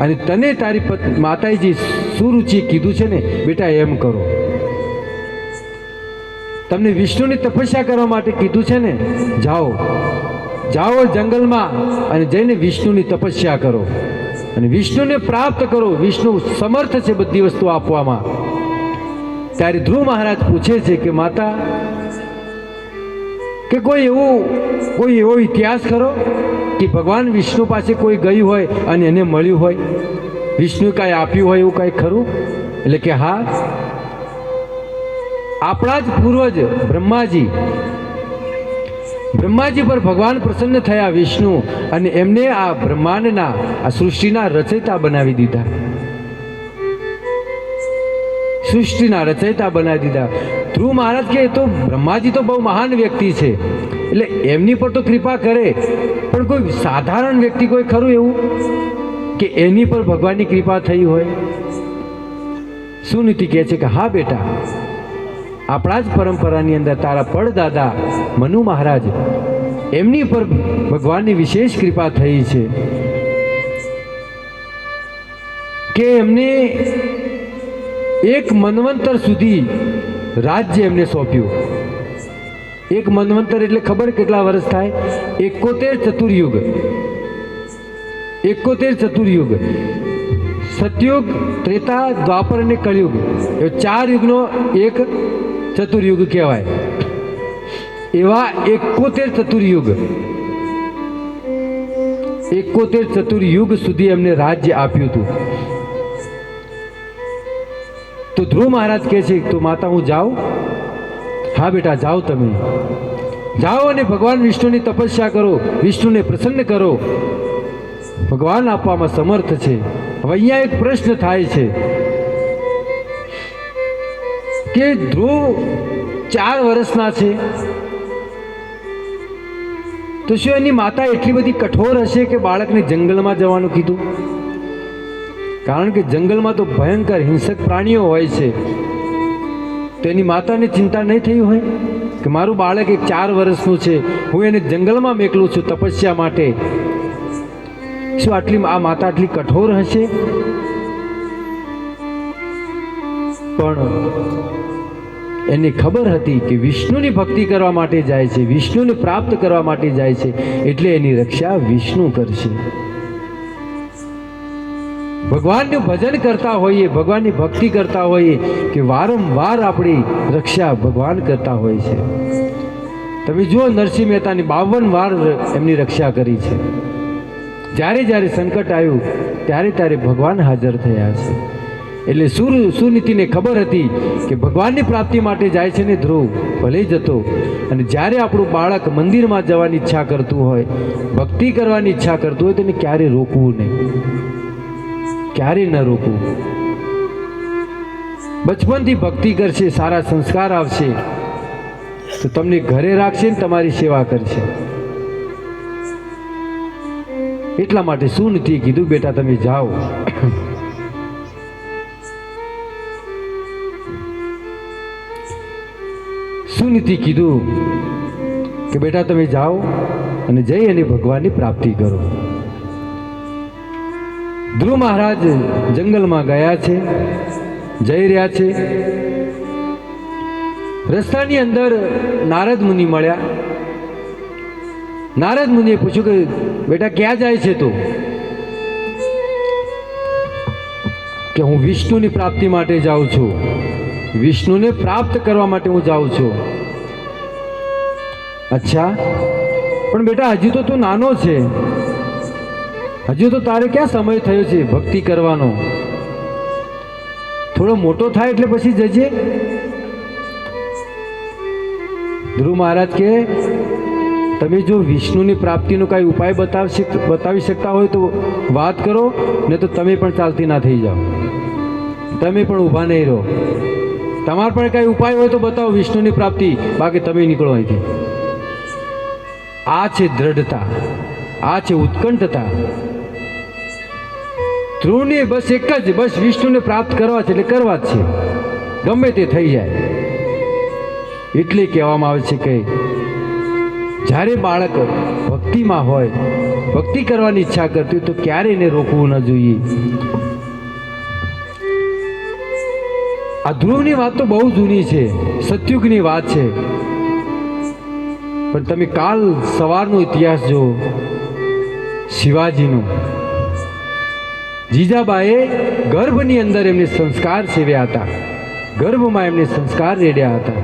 અને તને તારી માતાજી સુરુચિ કીધું છે ને બેટા એમ કરો. તમને વિષ્ણુની તપસ્યા કરવા માટે કીધું છે ને, જાઓ જંગલમાં અને જઈને વિષ્ણુની તપસ્યા કરો અને વિષ્ણુને પ્રાપ્ત કરો. વિષ્ણુ સમર્થ છે બધી વસ્તુ આપવામાં. ત્યારે ધ્રુવ મહારાજ પૂછે છે કે માતા, કે કોઈ એવો ઇતિહાસ ખરો કે ભગવાન વિષ્ણુ પાસે કોઈ ગયું હોય અને એને મળ્યું હોય, વિષ્ણુ કાંઈ આપ્યું હોય એવું કાંઈ ખરું? એટલે કે હા, આપણા જ પૂર્વજ બ્રહ્માજી પર ભગવાન પ્રસન્ન થયા વિષ્ણુ, અને એમને આ બ્રહ્માંડના, આ સૃષ્ટિના રચયિતા બનાવી દીધા. સૃષ્ટિના રચયિતા બનાવી દીધા. ધ્રુવ મહારાજ કે તો બ્રહ્માજી તો બહુ મહાન વ્યક્તિ છે, એટલે એમની પર તો કૃપા કરે, પણ કોઈ સાધારણ વ્યક્તિ કોઈ ખરું એવું કે એની પર ભગવાનની કૃપા થઈ હોય? સુનીતિ કહે છે કે હા બેટા, આપણા જ પરંપરાની અંદર તારા પડદાદા મનુ મહારાજ એમની પર ભગવાનની વિશેષ કૃપા થઈ છે કે એમને એક મન્વંતર સુધી રાજ્ય એમને સોંપ્યું. એક મન્વંતર એટલે ખબર કેટલા વર્ષ થાય? 71 ચતુર્યુગ. 71 ચતુર્યુગ, સતયુગ, ત્રેતા, દ્વાપર અને કળિયુગ, એ 4 યુગનો એક ચતુર્યુગ કહેવાય. એવા 71 ચતુર્યુગ, 71 ચતુર્યુગ સુધી એમને રાજ્ય આપ્યું હતું. તો ધ્રુવ મહારાજ કહે છે, તો માતા હું જાઉં? હા બેટા જાઓ, તમે જાઓ અને ભગવાન વિષ્ણુની તપસ્યા કરો, વિષ્ણુને પ્રસન્ન કરો. ભગવાન આપવામાં સમર્થ છે. હવે અહીંયા એક પ્રશ્ન થાય છે કે ધ્રુવ 4 વર્ષના છે, તો શું એની માતા એટલી બધી કઠોર હશે કે બાળકને જંગલમાં જવાનું કીધું? કારણ કે જંગલમાં તો ભયંકર હિંસક પ્રાણીઓ હોય છે. તો એની માતાને ચિંતા નહીં થઈ હોય કે મારું બાળક એક 4 વર્ષનું છે, હું એને જંગલમાં મેકલું છું તપસ્યા માટે? શું આ માતા આટલી કઠોર હશે? પણ એને ખબર હતી કે વિષ્ણુની ભક્તિ કરવા માટે જાય છે, વિષ્ણુને પ્રાપ્ત કરવા માટે જાય છે, એટલે એની રક્ષા વિષ્ણુ કરશે. ભગવાનનું ભજન કરતા હોઈએ, ભગવાનની ભક્તિ કરતા હોઈએ કે વારંવાર આપણી રક્ષા ભગવાન કરતા હોય છે. તમે જુઓ, નરસિંહ મહેતાની 52 વાર એમની રક્ષા કરી છે. જ્યારે જ્યારે સંકટ આવ્યું ત્યારે ત્યારે ભગવાન હાજર થયા છે. એટલે સુનીતિને ખબર હતી કે ભગવાનની પ્રાપ્તિ માટે જાય છે ને ધ્રુવ, ભલે જતો. અને જ્યારે આપણું બાળક મંદિરમાં જવાની ઈચ્છા કરતું હોય, ભક્તિ કરવાની ઈચ્છા કરતું હોય, તેને ક્યારે રોકવું નહીં, ક્યારે ન રોકવું. બચપનથી ભક્તિ કરશે, સારા સંસ્કાર આવશે, તો તમને ઘરે રાખશે ને તમારી સેવા કરશે. એટલા માટે સુનીતિએ કીધું, બેટા તમે જાઓ. સુનીતિ કીધું કે બેટા તમે જાઓ અને જઈ અને ભગવાનની પ્રાપ્તિ કરો. ધ્રુવ મહારાજ જંગલમાં ગયા છે, જઈ રહ્યા છે. રસ્તાની અંદર નારદ મુનિ મળ્યા. નારદ મુનિએ પૂછ્યું કે બેટા ક્યાં જાય છે તું? કે હું વિષ્ણુની પ્રાપ્તિ માટે જાઉં છું, વિષ્ણુને પ્રાપ્ત કરવા માટે હું જાઉં છું. અચ્છા, પણ બેટા હજી તો તું નાનો છે, હજુ તો તારે ક્યાં સમય થયો છે ભક્તિ કરવાનો? થોડો મોટો થાય એટલે પછી જજે. ધ્રુવ મહારાજ કે તમે જો વિષ્ણુની પ્રાપ્તિનો કાંઈ ઉપાય બતાવી શકતા હોય તો વાત કરો, ને તો તમે પણ ચાલતી ના થઈ જાઓ, તમે પણ ઊભા નહીં રહો. તમારે પણ કાંઈ ઉપાય હોય તો બતાવો વિષ્ણુની પ્રાપ્તિ, બાકી તમે નીકળો અહીંથી. આ છે દ્રઢતા, આ છે ઉત્કંઠતા. ધ્રુવને બસ એક જ, બસ વિષ્ણુને પ્રાપ્ત કરવા છે એટલે કરવા જ છે, ગમે તે થઈ જાય. એટલે કહેવામાં આવે છે કે જ્યારે બાળક ભક્તિમાં હોય, ભક્તિ કરવાની ઈચ્છા કરતી હોય, તો ક્યારે એને રોકવું ન જોઈએ. આ ધ્રુવની વાત તો બહુ જૂની છે, સતયુગની વાત છે. પણ તમે કાલ સવારનો ઇતિહાસ જો, શિવાજીનો, જીજાબાએ ગર્ભની અંદર એમને સંસ્કાર સેવ્યા હતા, ગર્ભમાં એમને સંસ્કાર રેડ્યા હતા.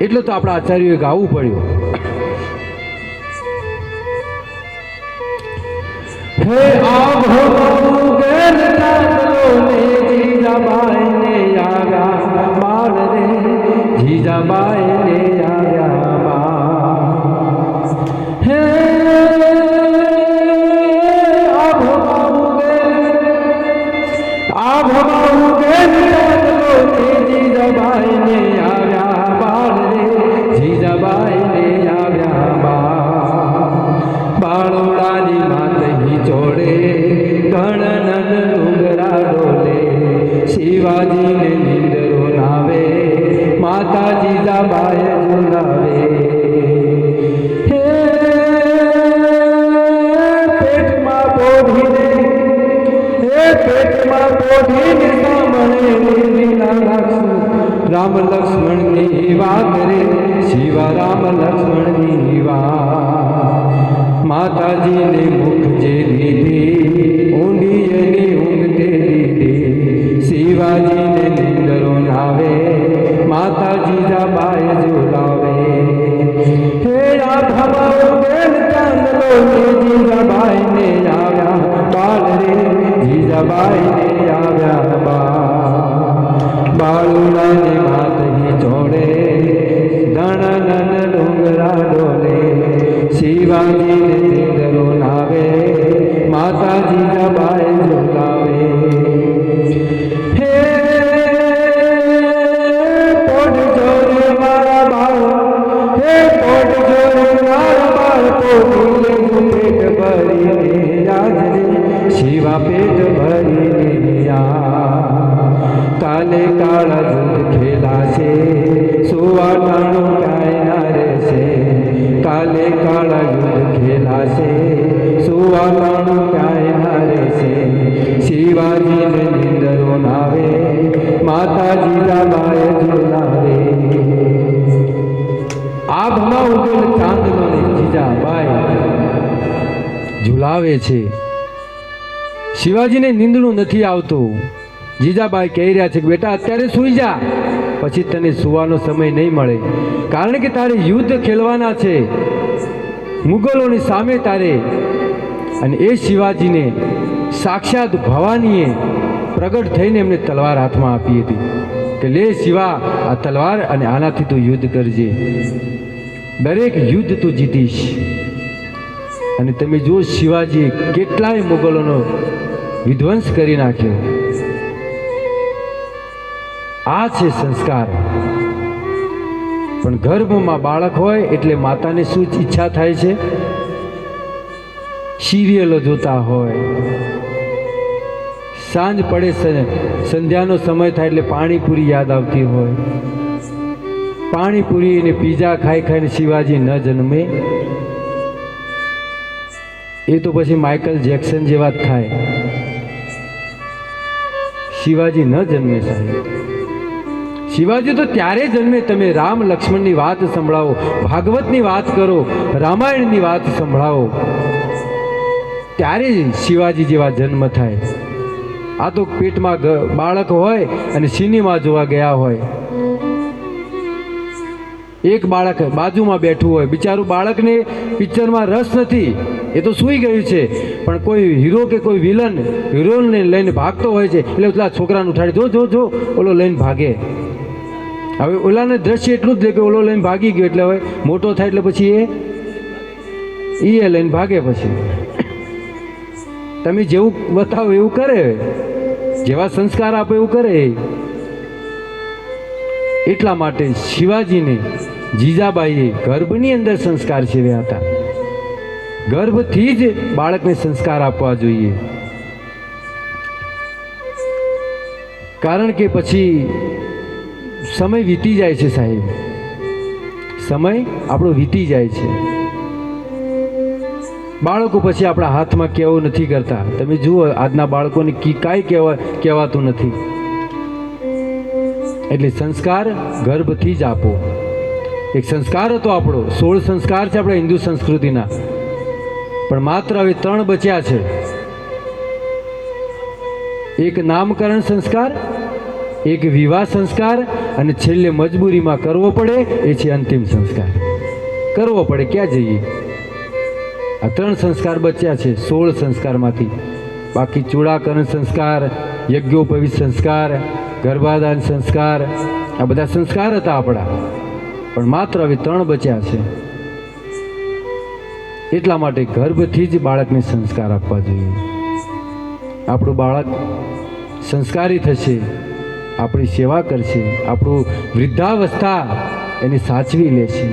એટલે તો આપણા આચાર્યોએ ગાવું પડ્યું, હે આભો ગેર ચાલો ને જીજાબાઈ ને આવ્યા બાળ રે, જીજાબાઈ ને આવ્યા બાળ. હે આભો ગેર ચાલો ને જીજાબાઈ ને આવ્યા બાળ રે, જીજાબાઈ ને આવ્યા બાળ. બાળોડાની માતહી જોડે ગણનન ડુંગરા ડોલે, શિવાજીને નિંદરો નાવે, માતા જીજાબાઈ ઝુલાવે. હે પેટમાં પોઢીને સાંભળે લીલા રામ લક્ષ્મણની વાત રે શિવા રામ લક્ષ્મણની વાત માતાજીને મુખ જે દીધી ઊંડી એની ઊંઘ તે દીધી શિવાજીને નિંદરો નાવે માતાજી જાબાએ ઝુલાવે હે આ ભમાઓ ગેલ ચાંદલો જીજાબાઈ ને આવ્યા બાળ રે જીજાબાઈ ને આવ્યા બાળુડાને માતહી જોડે ધણનન ડુંગરા ડોલે શિવાજીને નિંદરો નાવે માતાજી જાબાઈ ઝુલાવે હે પોટ જોરે મારા બાળ હે પોટ જોરે મારા બાળ પોટીલે પેટ ભરીને રાજરે શિવા પેટ ભરીને કાલે કાળા દૂધ ખેલાશે સુવાટાણું ક્યાંય ના રહેશે કાલે કાળા યુદ્ધ ખેલાશે સુવાટાણું ક્યાંય ના રહેશે શિવાજીને નિંદરો નાવે માતાજી જાબાએ ઝુલાવે આભમાં ઉગેલ ચાંદલો ને જીજાબાઈ ઝુલાવે છે શિવાજીને નિંદણું નથી આવતું જીજાબાઈ કહી રહ્યા છે કે બેટા અત્યારે સૂઈ જા પછી તને સુવાનો સમય નહીં મળે કારણ કે તારે યુદ્ધ ખેલવાના છે મુગલોની સામે તારે અને એ શિવાજીને સાક્ષાત ભવાનીએ પ્રગટ થઈને એમને તલવાર હાથમાં આપી હતી કે લે શિવા આ તલવાર અને આનાથી તું યુદ્ધ કરજે દરેક યુદ્ધ તું જીતીશ અને તમે જુઓ શિવાજીએ કેટલાય મુગલોનો વિધ્વંસ કરી નાખ્યો આ છે સંસ્કાર પણ ગર્ભમાં બાળક હોય એટલે માતાને શું ઈચ્છા થાય છે સિરિયલો જોતા હોય સાંજ પડે સંધ્યાનો સમય થાય એટલે પાણીપુરી યાદ આવતી હોય પાણીપુરી અને પીઝા ખાઈ ખાઈને શિવાજી ન જન્મે એ તો પછી માઇકલ જેક્સન જેવા જ થાય શિવાજી ન જન્મે સાહેબ શિવાજી તો ત્યારે જન્મે તમે રામ લક્ષ્મણની વાત સંભળાવો ભાગવતની વાત કરો રામાયણની વાત સંભળાવો ત્યારે શિવાજી જેવા જન્મ થાય આ તો પેટમાં બાળક હોય અને સિનેમા જોવા ગયા હોય એક બાળક બાજુમાં બેઠું હોય બિચારું બાળકને પિક્ચરમાં રસ નથી એ તો સૂઈ ગયું છે પણ કોઈ હીરો કે કોઈ વિલન હિરોને લઈને ભાગતો હોય છે એટલે પેલા છોકરાને ઉઠાડી જો જો જો ઓલો લઈને ભાગે હવે ઓલાને દ્રશ્ય એટલું જ લે કે ઓલો લઈને ભાગી ગયો એટલે હવે મોટો થાય એટલે પછી એ લઈને ભાગે પછી તમે જેવું બતાવો એવું કરે જેવા સંસ્કાર આપો એવું કરે એટલા માટે શિવાજીને જીજાબાઈએ ગર્ભની અંદર સંસ્કાર સેવ્યા હતા ગર્ભથી જ બાળકને સંસ્કાર આપવા જોઈએ કારણ કે પછી સમય વીતી જાય છે સાહેબ સમય આપણો વીતી જાય છે બાળકો પછી આપણા હાથમાં કહેવું નથી કરતા તમે જુઓ આજના બાળકોને કાંઈ કહેવાતું નથી એટલે સંસ્કાર ગર્ભથી જ આપો એક સંસ્કાર હતો આપણો 16 સંસ્કાર છે આપણા હિન્દુ સંસ્કૃતિના પણ માત્ર હવે 3 બચ્યા છે એક નામકરણ સંસ્કાર એક વિવાહ સંસ્કાર અને છેલ્લે મજબૂરીમાં કરવો પડે એ છે અંતિમ સંસ્કાર કરવો પડે ક્યાં જઈએ આ 3 સંસ્કાર બચ્યા છે 16 સંસ્કારમાંથી બાકી ચૂડાકરણ સંસ્કાર યજ્ઞોપવિત સંસ્કાર ગર્ભાધાન સંસ્કાર આ બધા સંસ્કાર હતા આપણા પણ માત્ર હવે 3 બચ્યા છે એટલા માટે ગર્ભથી જ બાળકને સંસ્કાર આપવા જોઈએ આપણું બાળક સંસ્કારી થશે આપણી સેવા કરશે આપણું વૃદ્ધાવસ્થા એની સાચવી લેશે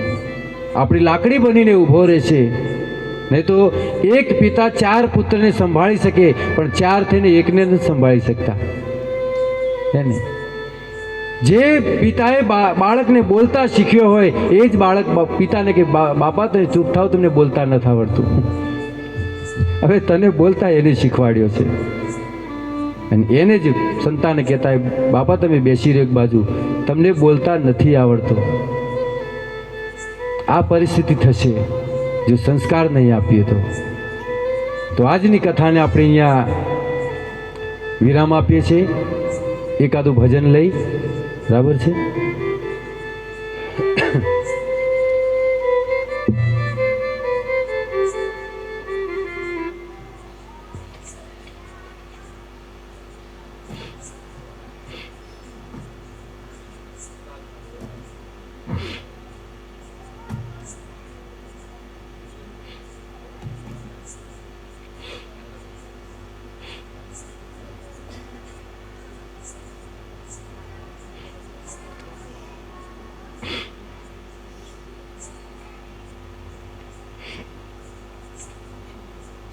આપણી લાકડી બનીને ઊભો રહેશે નહીં તો એક પિતા 4 પુત્રને સંભાળી શકે પણ 4 થઈને એકને નથી સંભાળી શકતા હે ને જે પિતાએ બાળકને બોલતા શીખ્યો હોય એ જ બાળક પિતાને કે બાપા તમે ચૂપ થાવ તમને બોલતા નથી આવડતું હવે તને બોલતા એને શીખવાડ્યો છે અને એને જ સંતાને કહેતા હોય, બાપા તમે બેસી રહ્યો એક બાજુ, તમને બોલતા નથી આવડતું. આ પરિસ્થિતિ થશે જો સંસ્કાર નહીં આપીએ તો આજની કથાને આપણે અહીંયા વિરામ આપીએ છીએ. એકાદું ભજન લઈ, બરાબર છે.